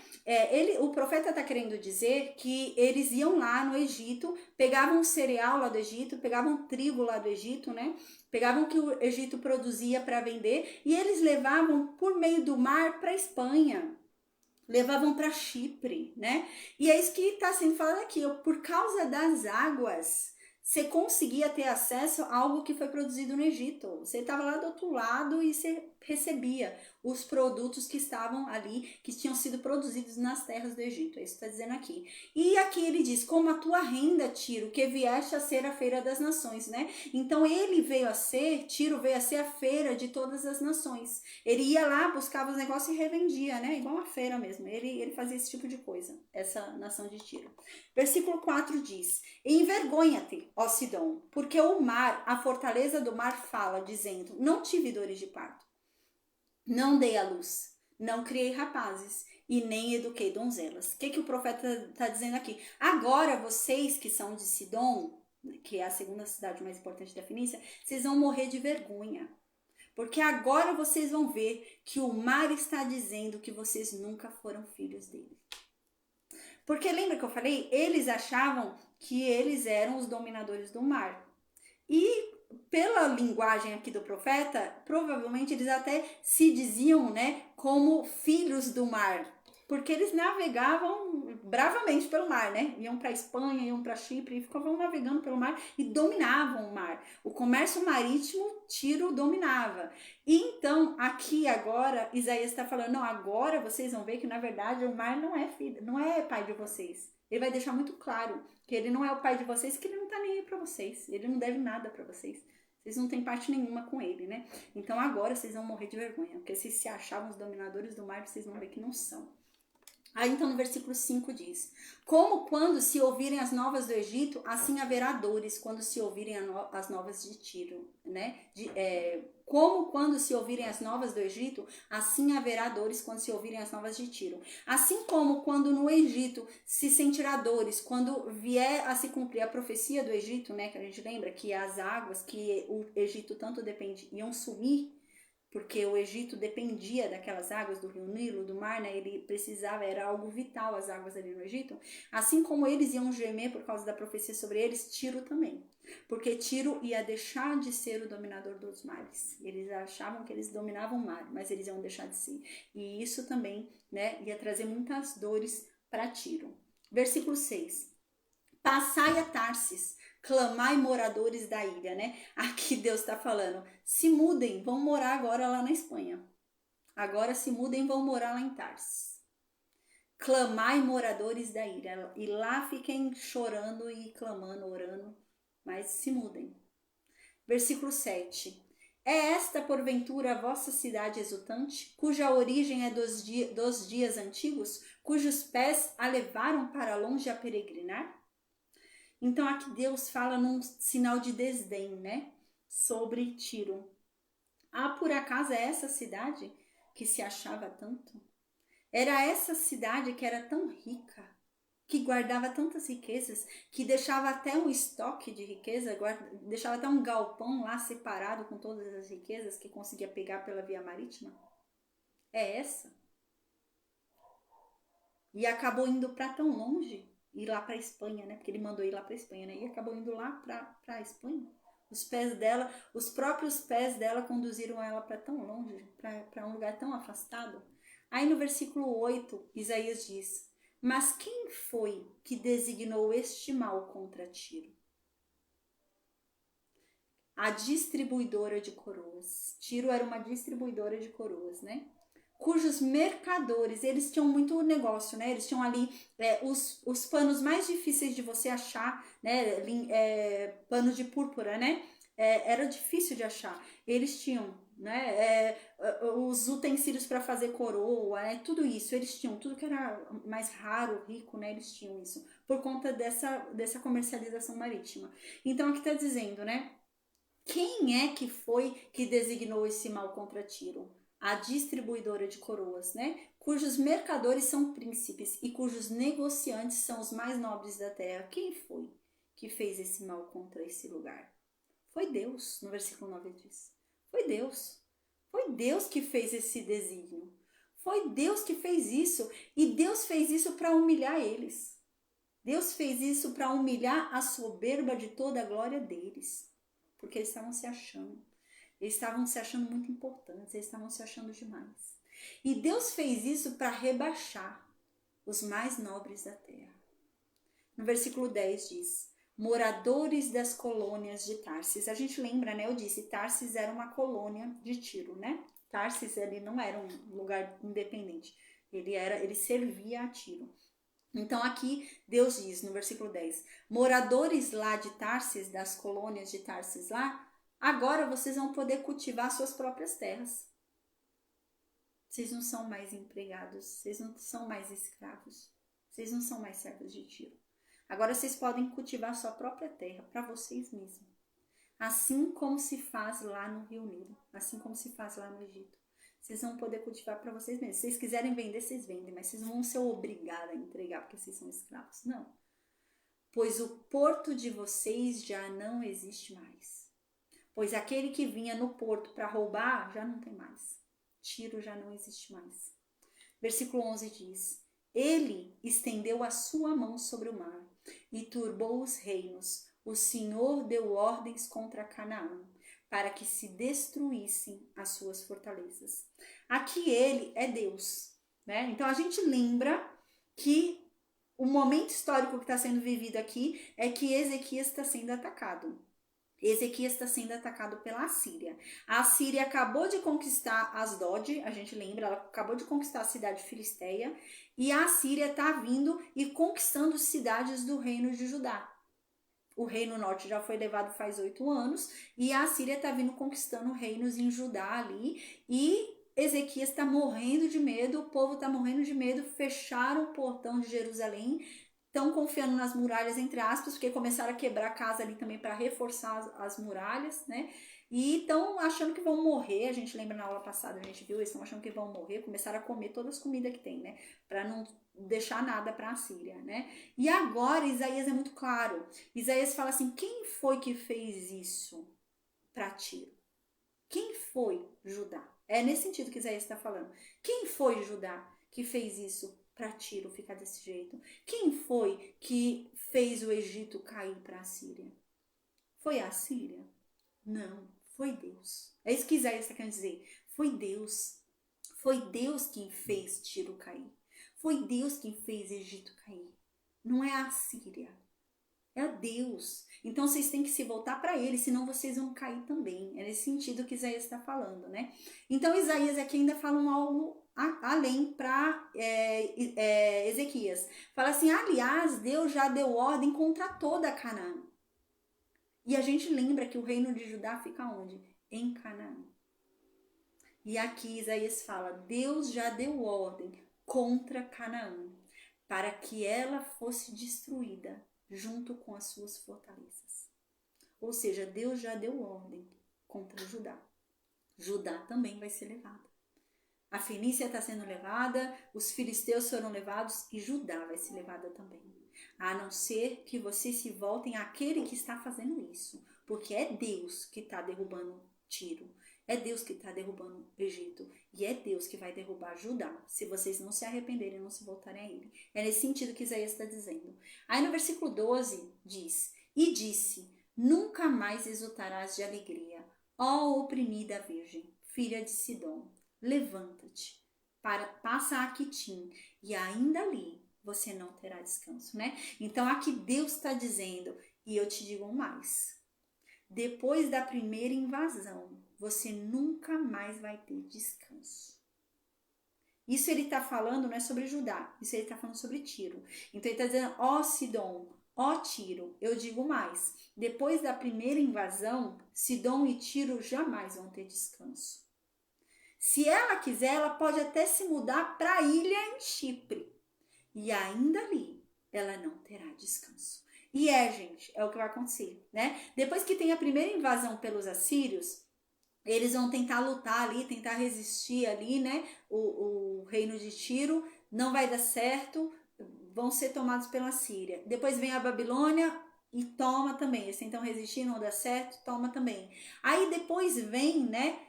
O profeta tá querendo dizer que eles iam lá no Egito, pegavam cereal lá do Egito, pegavam trigo lá do Egito, né? Pegavam o que o Egito produzia para vender e eles levavam por meio do mar para Espanha. Levavam para Chipre, né? E é isso que está sendo falado aqui, por causa das águas, você conseguia ter acesso a algo que foi produzido no Egito. Você estava lá do outro lado e você recebia os produtos que estavam ali, que tinham sido produzidos nas terras do Egito. É isso que está dizendo aqui. E aqui ele diz, como a tua renda, Tiro, que vieste a ser a feira das nações, né? Então ele veio a ser, Tiro veio a ser a feira de todas as nações. Ele ia lá, buscava os negócios e revendia, né? Igual a feira mesmo. Ele fazia esse tipo de coisa, essa nação de Tiro. Versículo 4 diz, envergonha-te, ó Sidom, porque o mar, a fortaleza do mar fala, dizendo, não tive dores de parto, não dei à luz, não criei rapazes e nem eduquei donzelas. O que o profeta está dizendo aqui? Agora vocês que são de Sidom, que é a segunda cidade mais importante da Fenícia, vocês vão morrer de vergonha. Porque agora vocês vão ver que o mar está dizendo que vocês nunca foram filhos dele. Porque lembra que eu falei? Eles achavam que eles eram os dominadores do mar. E pela linguagem aqui do profeta, provavelmente eles até se diziam, né, como filhos do mar. Porque eles navegavam bravamente pelo mar, né? Iam para Espanha, iam para Chipre e ficavam navegando pelo mar e dominavam o mar. O comércio marítimo, Tiro dominava. E então, aqui agora, Isaías está falando, não, agora vocês vão ver que na verdade o mar não é filho, não é pai de vocês. Ele vai deixar muito claro que ele não é o pai de vocês, que ele não tá nem aí para vocês. Ele não deve nada para vocês. Vocês não têm parte nenhuma com ele, né? Então agora vocês vão morrer de vergonha, porque vocês se achavam os dominadores do mar, vocês vão ver que não são. Aí então no versículo 5 diz, como quando se ouvirem as novas do Egito, assim haverá dores quando se ouvirem as novas de Tiro, né? Como quando se ouvirem as novas do Egito, assim haverá dores quando se ouvirem as novas de Tiro. Assim como quando no Egito se sentirá dores, quando vier a se cumprir a profecia do Egito, né? Que a gente lembra que as águas que o Egito tanto depende iam sumir, porque o Egito dependia daquelas águas do rio Nilo, do mar, né? Ele precisava, era algo vital as águas ali no Egito. Assim como eles iam gemer por causa da profecia sobre eles, Tiro também. Porque Tiro ia deixar de ser o dominador dos mares. Eles achavam que eles dominavam o mar, mas eles iam deixar de ser. E isso também, né, ia trazer muitas dores para Tiro. Versículo 6. Passai a Tarsis, clamai moradores da ilha, né? Aqui Deus está falando, se mudem, vão morar agora lá na Espanha. Agora se mudem, vão morar lá em Tarsis. Clamai moradores da ilha. E lá fiquem chorando e clamando, orando, mas se mudem. Versículo 7. É esta, porventura, a vossa cidade exultante, cuja origem é dos dias antigos, cujos pés a levaram para longe a peregrinar? Então aqui Deus fala num sinal de desdém, né? Sobre Tiro. Ah, por acaso é essa cidade que se achava tanto? Era essa cidade que era tão rica, que guardava tantas riquezas, que deixava até um estoque de riqueza, deixava até um galpão lá separado com todas as riquezas que conseguia pegar pela via marítima? É essa? E acabou indo para tão longe, ir lá para a Espanha, né? Porque ele mandou ir lá para a Espanha, né? E acabou indo lá para a Espanha. Os pés dela, os próprios pés dela conduziram ela para tão longe, para um lugar tão afastado. Aí no versículo 8, Isaías diz, mas quem foi que designou este mal contra Tiro? A distribuidora de coroas. Tiro era uma distribuidora de coroas, né? Cujos mercadores, eles tinham muito negócio, né? Eles tinham ali os panos mais difíceis de você achar, né? Pano de púrpura, né? Era difícil de achar. Eles tinham, né? Os utensílios para fazer coroa, né? Tudo isso, eles tinham. Tudo que era mais raro, rico, né? Eles tinham isso. Por conta dessa comercialização marítima. Então, aqui está dizendo, né? Quem é que foi que designou esse mal contra Tiro? A distribuidora de coroas, né? Cujos mercadores são príncipes e cujos negociantes são os mais nobres da terra. Quem foi que fez esse mal contra esse lugar? Foi Deus, no versículo 9 diz. Foi Deus. Foi Deus que fez esse desígnio. Foi Deus que fez isso. E Deus fez isso para humilhar eles. Deus fez isso para humilhar a soberba de toda a glória deles. Porque eles estavam se achando. Eles estavam se achando muito importantes, eles estavam se achando demais. E Deus fez isso para rebaixar os mais nobres da terra. No versículo 10 diz, moradores das colônias de Tarsis. A gente lembra, né? Eu disse, Tarsis era uma colônia de Tiro, né? Tarsis, ele não era um lugar independente. Ele servia a Tiro. Então aqui Deus diz no versículo 10, moradores lá de Tarsis, das colônias de Tarsis lá, agora vocês vão poder cultivar suas próprias terras. Vocês não são mais empregados, vocês não são mais escravos, vocês não são mais servos de Tiro. Agora vocês podem cultivar sua própria terra para vocês mesmos. Assim como se faz lá no Rio Nilo, assim como se faz lá no Egito. Vocês vão poder cultivar para vocês mesmos. Se vocês quiserem vender, vocês vendem, mas vocês não vão ser obrigados a entregar porque vocês são escravos. Não. Pois o porto de vocês já não existe mais. Pois aquele que vinha no porto para roubar já não tem mais. Tiro já não existe mais. Versículo 11 diz: Ele estendeu a sua mão sobre o mar e turbou os reinos. O Senhor deu ordens contra Canaã, para que se destruíssem as suas fortalezas. Aqui ele é Deus, né? Então a gente lembra que o momento histórico que está sendo vivido aqui é que Ezequias está sendo atacado. Ezequias está sendo atacado pela Assíria. A Assíria acabou de conquistar Asdod, a gente lembra, ela acabou de conquistar a cidade filisteia, e a Assíria está vindo e conquistando cidades do reino de Judá. O reino norte já foi levado faz 8 anos, e a Assíria está vindo conquistando reinos em Judá ali, e Ezequias está morrendo de medo, o povo está morrendo de medo, fecharam o portão de Jerusalém, estão confiando nas muralhas, entre aspas, porque começaram a quebrar a casa ali também para reforçar as muralhas, né? E estão achando que vão morrer. A gente lembra na aula passada, a gente viu, eles estão achando que vão morrer, começaram a comer todas as comidas que tem, né? Para não deixar nada para a Síria, né? E agora Isaías é muito claro. Isaías fala assim: quem foi que fez isso para Tiro? Quem foi Judá? É nesse sentido que Isaías está falando. Quem foi Judá que fez isso para Tiro ficar desse jeito? Quem foi que fez o Egito cair para a Síria? Foi a Síria? Não, foi Deus. É isso que Isaías está querendo dizer. Foi Deus. Foi Deus quem fez Tiro cair. Foi Deus quem fez Egito cair. Não é a Síria. É Deus. Então vocês têm que se voltar para ele, senão vocês vão cair também. É nesse sentido que Isaías está falando, né? Então Isaías aqui ainda fala algo além para Ezequias. Fala assim: aliás, Deus já deu ordem contra toda Canaã. E a gente lembra que o reino de Judá fica onde? Em Canaã. E aqui Isaías fala: Deus já deu ordem contra Canaã, para que ela fosse destruída junto com as suas fortalezas. Ou seja, Deus já deu ordem contra Judá. Judá também vai ser levada. A Fenícia está sendo levada, os filisteus foram levados e Judá vai ser levada também. A não ser que vocês se voltem àquele que está fazendo isso, porque é Deus que está derrubando Tiro. É Deus que está derrubando o Egito. E é Deus que vai derrubar Judá, se vocês não se arrependerem e não se voltarem a ele. É nesse sentido que Isaías está dizendo. Aí no versículo 12 diz: E disse, nunca mais exultarás de alegria, ó oprimida virgem, filha de Sidom. Levanta-te, passa a Quitim, e ainda ali você não terá descanso, né? Então aqui Deus está dizendo, e eu te digo mais. Depois da primeira invasão, você nunca mais vai ter descanso. Isso ele está falando, não é sobre Judá, isso ele está falando sobre Tiro. Então ele está dizendo, ó Sidom, ó Tiro, eu digo mais. Depois da primeira invasão, Sidom e Tiro jamais vão ter descanso. Se ela quiser, ela pode até se mudar para a ilha em Chipre. E ainda ali, ela não terá descanso. E gente, é o que vai acontecer, né? Depois que tem a primeira invasão pelos assírios, eles vão tentar lutar ali, tentar resistir ali, né? O reino de Tiro não vai dar certo, vão ser tomados pela Síria. Depois vem a Babilônia e toma também. Eles tentam resistir, não dá certo, toma também. Aí depois vem, né?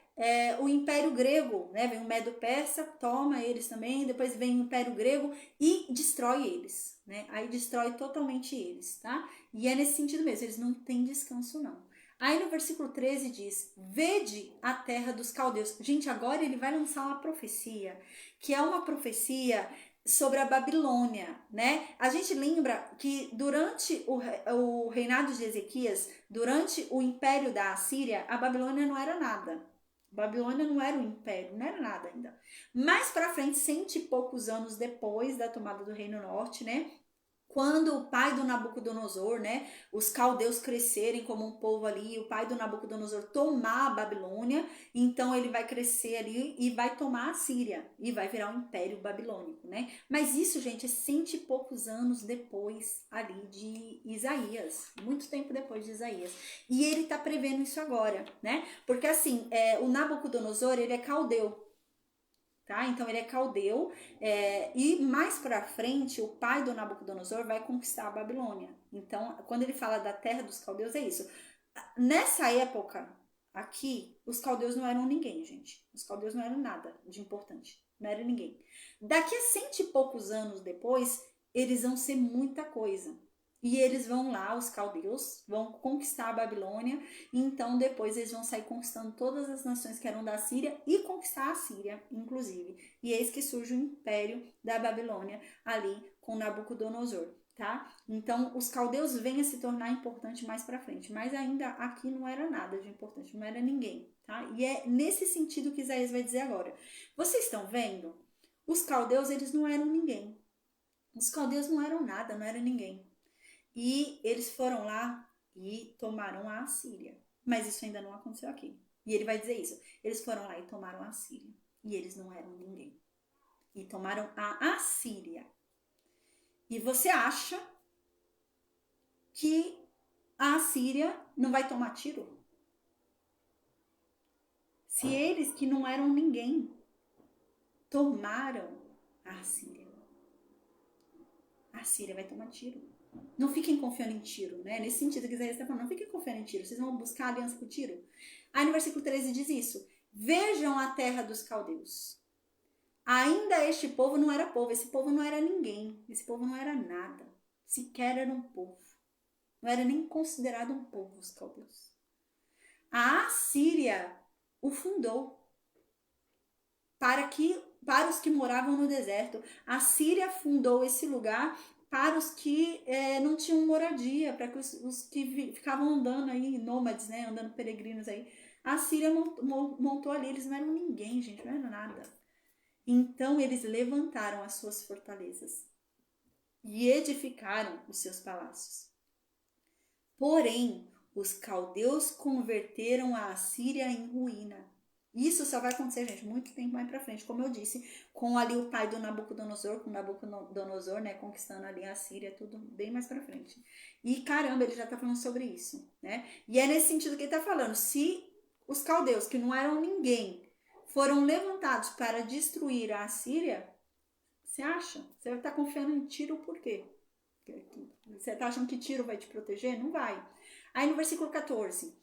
O Império Grego, né? Vem o Medo-Persa, toma eles também, depois vem o Império Grego e destrói eles, né? Aí destrói totalmente eles, tá? E é nesse sentido mesmo, eles não têm descanso não. Aí no versículo 13 diz, vede a terra dos caldeus. Gente, agora ele vai lançar uma profecia, que é uma profecia sobre a Babilônia, né? A gente lembra que durante o reinado de Ezequias, durante o império da Assíria, a Babilônia não era nada. Babilônia não era um império, não era nada ainda. Mais para frente, 100 e poucos anos depois da tomada do Reino Norte, né? Quando o pai do Nabucodonosor, né, os caldeus crescerem como um povo ali, o pai do Nabucodonosor tomar a Babilônia, então ele vai crescer ali e vai tomar a Síria e vai virar um império babilônico, né? Mas isso, gente, é 100 e poucos anos depois ali de Isaías, muito tempo depois de Isaías. E ele tá prevendo isso agora, né? Porque assim, o Nabucodonosor, ele é caldeu. Tá? Então ele é caldeu, e mais para frente o pai do Nabucodonosor vai conquistar a Babilônia. Então, quando ele fala da terra dos caldeus, é isso. Nessa época aqui, os caldeus não eram ninguém, gente. Os caldeus não eram nada de importante, não era ninguém. Daqui a 100 e poucos anos depois, eles vão ser muita coisa. E eles vão lá, os caldeus, vão conquistar a Babilônia, e então depois eles vão sair conquistando todas as nações que eram da Síria e conquistar a Síria, inclusive. E eis que surge o império da Babilônia ali com Nabucodonosor, tá? Então os caldeus vêm a se tornar importante mais para frente, mas ainda aqui não era nada de importante, não era ninguém, tá? E é nesse sentido que Isaías vai dizer agora. Vocês estão vendo? Os caldeus, eles não eram ninguém. Os caldeus não eram nada, não era ninguém. E eles foram lá e tomaram a Assíria. Mas isso ainda não aconteceu aqui. E ele vai dizer isso. Eles foram lá e tomaram a Assíria. E eles não eram ninguém. E tomaram a Assíria. E você acha que a Assíria não vai tomar tiro? Se eles, que não eram ninguém, tomaram a Assíria, a Síria vai tomar tiro. Não fiquem confiando em tiro, né? Nesse sentido que Isaías está falando, não fiquem confiando em tiro, vocês vão buscar aliança com o tiro. Aí no versículo 13 diz isso: vejam a terra dos caldeus. Ainda este povo não era povo, esse povo não era ninguém, esse povo não era nada, sequer era um povo. Não era nem considerado um povo, os caldeus. A Assíria o fundou para os que moravam no deserto. A Síria fundou esse lugar para os que não tinham moradia, para os que ficavam andando aí, nômades, né, andando peregrinos aí. A Síria montou ali, eles não eram ninguém, gente, não era nada. Então eles levantaram as suas fortalezas e edificaram os seus palácios. Porém, os caldeus converteram a Assíria em ruína. Isso só vai acontecer, gente, muito tempo mais pra frente, como eu disse, com ali o pai do Nabucodonosor, com Nabucodonosor, né, conquistando ali a Síria, tudo bem mais pra frente. E caramba, ele já tá falando sobre isso, né? E é nesse sentido que ele tá falando, se os caldeus, que não eram ninguém, foram levantados para destruir a Síria, você acha? Você tá confiando em tiro por quê? Você tá achando que tiro vai te proteger? Não vai. Aí no versículo 14...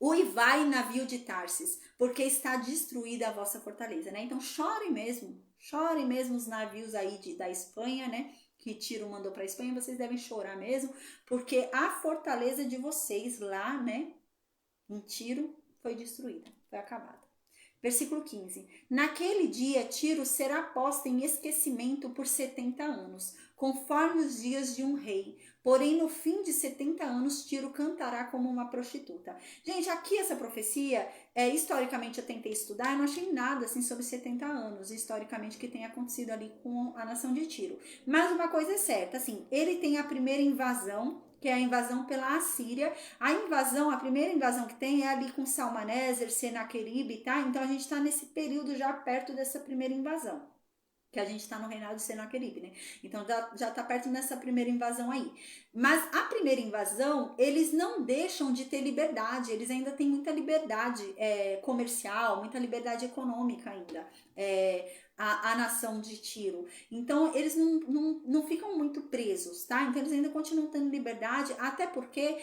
Uivai, navio de Tarsis, porque está destruída a vossa fortaleza, né? Então chorem mesmo os navios aí da Espanha, né? Que Tiro mandou para a Espanha, vocês devem chorar mesmo, porque a fortaleza de vocês lá, né? Em Tiro foi destruída, foi acabada. Versículo 15. Naquele dia, Tiro será posta em esquecimento por 70 anos, conforme os dias de um rei. Porém, no fim de 70 anos, Tiro cantará como uma prostituta. Gente, aqui essa profecia, historicamente eu tentei estudar, eu não achei nada assim sobre 70 anos, historicamente, que tenha acontecido ali com a nação de Tiro. Mas uma coisa é certa, assim, ele tem a primeira invasão, que é a invasão pela Assíria. A primeira invasão que tem é ali com Salmaneser, Senaqueribe, tá? Então a gente tá nesse período já perto dessa primeira invasão, que a gente tá no reinado de Senaqueribe, né? Então já tá perto dessa primeira invasão aí. Mas a primeira invasão, eles não deixam de ter liberdade, eles ainda têm muita liberdade comercial, muita liberdade econômica ainda. A nação de Tiro. Então, eles não ficam muito presos, tá? Então, eles ainda continuam tendo liberdade, até porque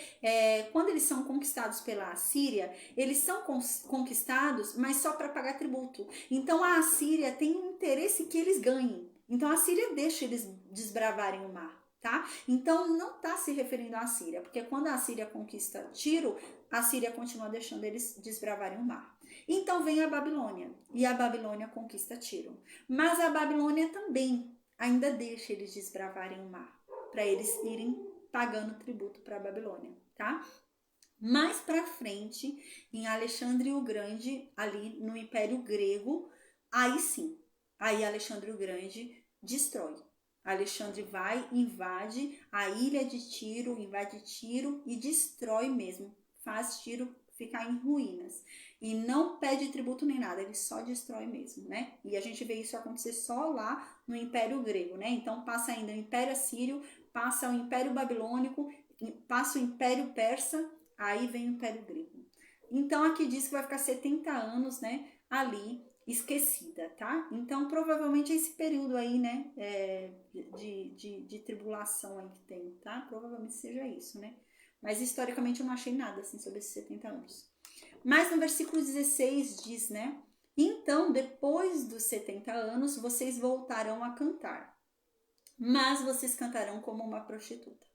quando eles são conquistados pela Assíria, eles são conquistados, mas só para pagar tributo. Então, a Assíria tem um interesse que eles ganhem. Então, a Assíria deixa eles desbravarem o mar, tá? Então, não está se referindo à Assíria, porque quando a Assíria conquista Tiro, a Síria continua deixando eles desbravarem o mar. Então vem a Babilônia, e a Babilônia conquista Tiro. Mas a Babilônia também ainda deixa eles desbravarem o mar, para eles irem pagando tributo para a Babilônia, tá? Mais para frente, em Alexandre o Grande, ali no Império Grego, aí sim, aí Alexandre o Grande destrói. Alexandre vai, invade a ilha de Tiro, invade Tiro e destrói mesmo, faz Tiro ficar em ruínas. E não pede tributo nem nada, ele só destrói mesmo, né? E a gente vê isso acontecer só lá no Império Grego, né? Então passa ainda o Império Assírio, passa o Império Babilônico, passa o Império Persa, aí vem o Império Grego. Então aqui diz que vai ficar 70 anos, né, ali esquecida, tá? Então provavelmente é esse período aí, né, de tribulação aí que tem, tá? Provavelmente seja isso, né? Mas historicamente eu não achei nada assim sobre esses 70 anos. Mas no versículo 16 diz, né? Então, depois dos 70 anos, vocês voltarão a cantar, mas vocês cantarão como uma prostituta.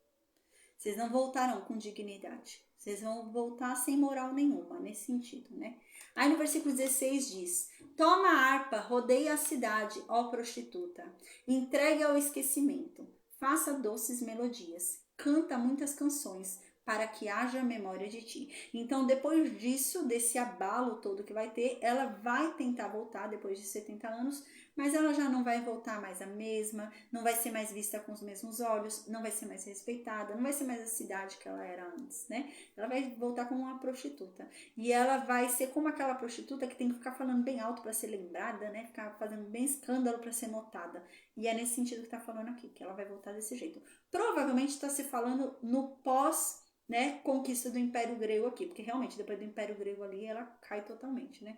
Vocês não voltarão com dignidade. Vocês vão voltar sem moral nenhuma, nesse sentido, né? Aí no versículo 16 diz: toma a harpa, rodeie a cidade, ó prostituta. Entregue ao esquecimento. Faça doces melodias. Canta muitas canções, para que haja memória de ti. Então, depois disso, desse abalo todo que vai ter, ela vai tentar voltar depois de 70 anos, mas ela já não vai voltar mais a mesma, não vai ser mais vista com os mesmos olhos, não vai ser mais respeitada, não vai ser mais a cidade que ela era antes, né? Ela vai voltar como uma prostituta. E ela vai ser como aquela prostituta que tem que ficar falando bem alto para ser lembrada, né? Ficar fazendo bem escândalo para ser notada. E é nesse sentido que tá falando aqui, que ela vai voltar desse jeito. Provavelmente está se falando no pós, né, conquista do Império Grego aqui, porque realmente depois do Império Grego ali ela cai totalmente, né?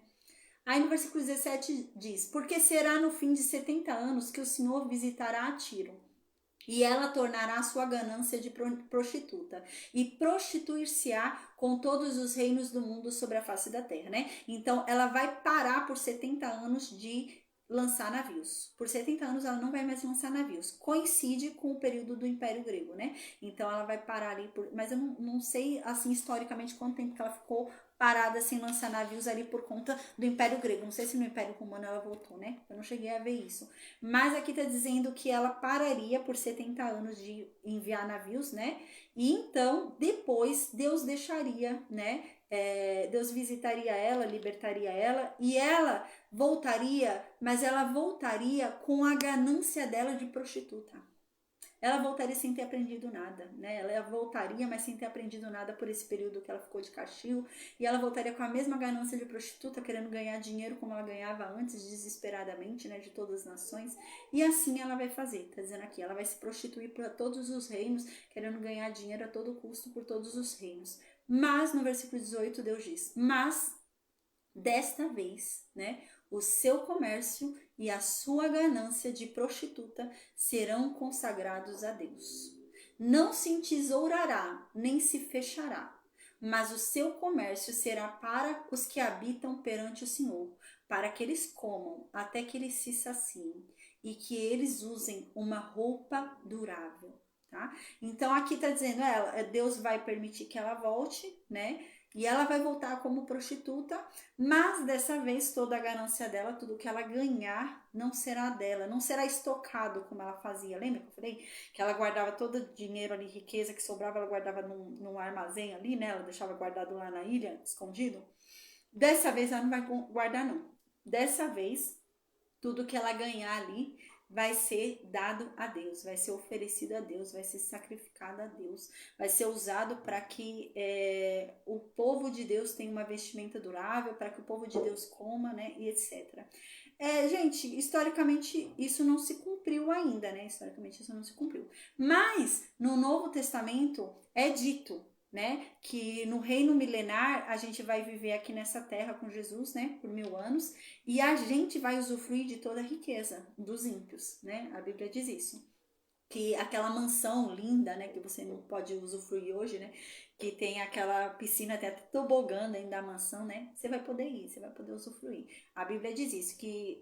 Aí no versículo 17 diz: porque será no fim de 70 anos que o Senhor visitará a Tiro, e ela tornará sua ganância de prostituta, e prostituir-se-á com todos os reinos do mundo sobre a face da terra, né? Então ela vai parar por 70 anos de lançar navios. Por 70 anos ela não vai mais lançar navios. Coincide com o período do Império Grego, né? Então ela vai parar ali por... Mas eu não sei, assim, historicamente, quanto tempo que ela ficou parada sem lançar navios ali por conta do Império Grego. Não sei se no Império Romano ela voltou, né? Eu não cheguei a ver isso. Mas aqui tá dizendo que ela pararia por 70 anos de enviar navios, né? E então, depois, Deus deixaria, né? Deus visitaria ela, libertaria ela, e ela voltaria, mas ela voltaria com a ganância dela de prostituta. Ela voltaria sem ter aprendido nada, né? Ela voltaria, mas sem ter aprendido nada por esse período que ela ficou de castigo. E ela voltaria com a mesma ganância de prostituta, querendo ganhar dinheiro como ela ganhava antes, desesperadamente, né? De todas as nações. E assim ela vai fazer, tá dizendo aqui. Ela vai se prostituir para todos os reinos, querendo ganhar dinheiro a todo custo por todos os reinos. Mas, no versículo 18, Deus diz: mas, desta vez, né? O seu comércio e a sua ganância de prostituta serão consagrados a Deus. Não se entesourará, nem se fechará, mas o seu comércio será para os que habitam perante o Senhor, para que eles comam até que eles se saciem e que eles usem uma roupa durável, tá? Então aqui tá dizendo, Deus vai permitir que ela volte, né? E ela vai voltar como prostituta, mas dessa vez toda a ganância dela, tudo que ela ganhar, não será dela, não será estocado como ela fazia. Lembra que eu falei que ela guardava todo o dinheiro ali, riqueza que sobrava, ela guardava num armazém ali, né? Ela deixava guardado lá na ilha, escondido. Dessa vez ela não vai guardar, não. Dessa vez, tudo que ela ganhar ali vai ser dado a Deus, vai ser oferecido a Deus, vai ser sacrificado a Deus, vai ser usado para que o povo de Deus tenha uma vestimenta durável, para que o povo de Deus coma, né, e etc. Gente, historicamente isso não se cumpriu ainda, né? Historicamente isso não se cumpriu. Mas no Novo Testamento é dito, né, que no reino milenar a gente vai viver aqui nessa terra com Jesus, né, por 1000 anos, e a gente vai usufruir de toda a riqueza dos ímpios, né? A Bíblia diz isso. Que aquela mansão linda, né, que você não pode usufruir hoje, né, que tem aquela piscina até tobogã dentro da mansão, né, você vai poder ir, você vai poder usufruir. A Bíblia diz isso, que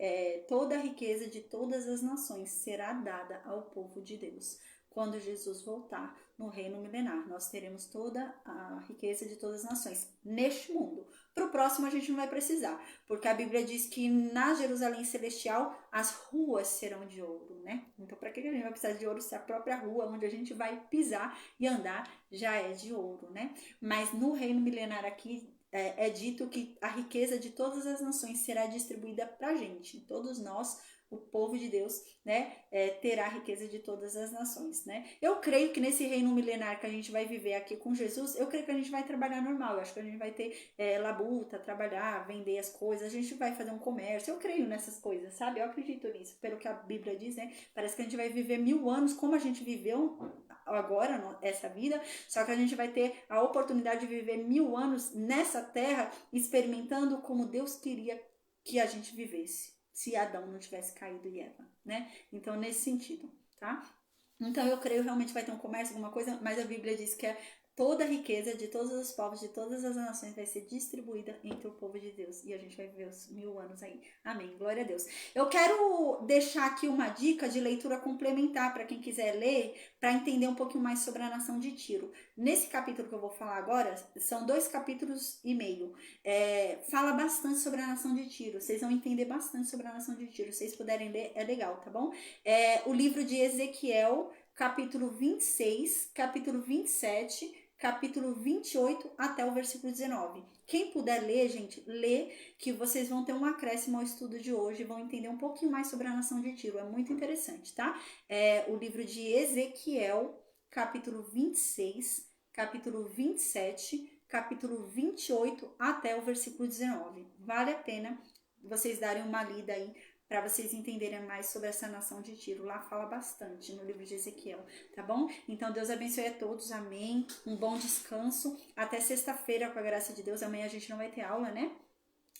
toda a riqueza de todas as nações será dada ao povo de Deus, quando Jesus voltar no reino milenar. Nós teremos toda a riqueza de todas as nações neste mundo. Para o próximo a gente não vai precisar, porque a Bíblia diz que na Jerusalém Celestial as ruas serão de ouro, né? Então para que a gente vai precisar de ouro se a própria rua onde a gente vai pisar e andar já é de ouro, né? Mas no reino milenar aqui é dito que a riqueza de todas as nações será distribuída para a gente, todos nós, o povo de Deus, né, terá a riqueza de todas as nações, né? Eu creio que nesse reino milenar que a gente vai viver aqui com Jesus, eu creio que a gente vai trabalhar normal, eu acho que a gente vai ter labuta, trabalhar, vender as coisas, a gente vai fazer um comércio, eu creio nessas coisas, sabe? Eu acredito nisso, pelo que a Bíblia diz, né? Parece que a gente vai viver 1000 anos como a gente viveu agora, essa vida, só que a gente vai ter a oportunidade de viver 1000 anos nessa terra, experimentando como Deus queria que a gente vivesse, se Adão não tivesse caído e Eva, né? Então, nesse sentido, tá? Então, eu creio realmente vai ter um comércio, alguma coisa, mas a Bíblia diz que toda a riqueza de todos os povos, de todas as nações vai ser distribuída entre o povo de Deus. E a gente vai viver os 1000 anos aí. Amém. Glória a Deus. Eu quero deixar aqui uma dica de leitura complementar para quem quiser ler, para entender um pouquinho mais sobre a nação de Tiro. Nesse capítulo que eu vou falar agora, são 2 capítulos e meio. Fala bastante sobre a nação de Tiro. Vocês vão entender bastante sobre a nação de Tiro. Se vocês puderem ler, é legal, tá bom? O livro de Ezequiel, capítulo 26, capítulo 27, capítulo 28 até o versículo 19. Quem puder ler, gente, lê, que vocês vão ter um acréscimo ao estudo de hoje, vão entender um pouquinho mais sobre a nação de Tiro. É muito interessante, tá? O livro de Ezequiel, capítulo 26, capítulo 27, capítulo 28 até o versículo 19. Vale a pena vocês darem uma lida aí, para vocês entenderem mais sobre essa nação de Tiro. Lá fala bastante no livro de Ezequiel, tá bom? Então, Deus abençoe a todos, amém. Um bom descanso. Até sexta-feira, com a graça de Deus. Amanhã a gente não vai ter aula, né?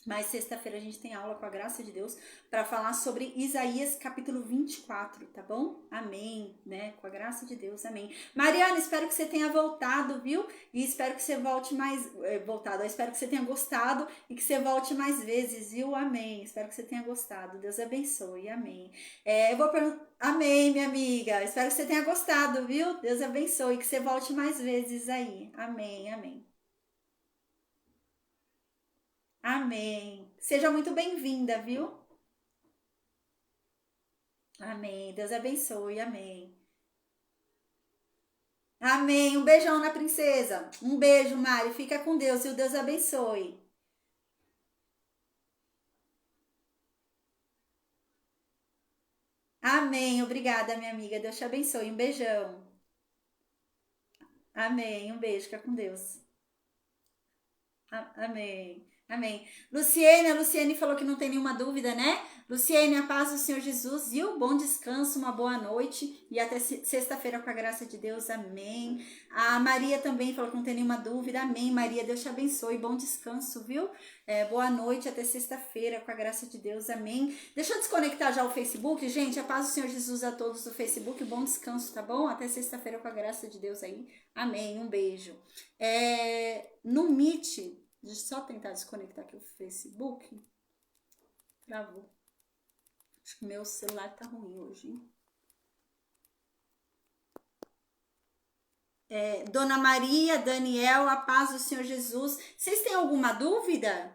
Mas sexta-feira a gente tem aula com a graça de Deus para falar sobre Isaías capítulo 24, tá bom? Amém, né? Com a graça de Deus, amém. Mariana, espero que você tenha voltado, viu? E espero que você volte mais... Eu espero que você tenha gostado e que você volte mais vezes, viu? Amém. Espero que você tenha gostado. Deus abençoe, amém. Eu vou perguntar... Amém, minha amiga. Espero que você tenha gostado, viu? Deus abençoe e que você volte mais vezes aí. Amém, amém. Amém. Seja muito bem-vinda, viu? Amém. Deus abençoe. Amém. Amém. Um beijão na princesa. Um beijo, Mari. Fica com Deus e o Deus abençoe. Amém. Obrigada, minha amiga. Deus te abençoe. Um beijão. Amém. Um beijo. Fica com Deus. Amém. Amém. Luciene, a Luciene falou que não tem nenhuma dúvida, né? Luciene, a paz do Senhor Jesus, viu? Bom descanso, uma boa noite e até sexta-feira com a graça de Deus, amém. A Maria também falou que não tem nenhuma dúvida, amém. Maria, Deus te abençoe, bom descanso, viu? Boa noite, até sexta-feira com a graça de Deus, amém. Deixa eu desconectar já o Facebook, gente, a paz do Senhor Jesus a todos do Facebook, bom descanso, tá bom? Até sexta-feira com a graça de Deus aí, amém, um beijo. No Meet, deixa eu só tentar desconectar aqui o Facebook. Travou. Acho que meu celular tá ruim hoje, hein? Dona Maria, Daniel, a paz do Senhor Jesus. Vocês têm alguma dúvida?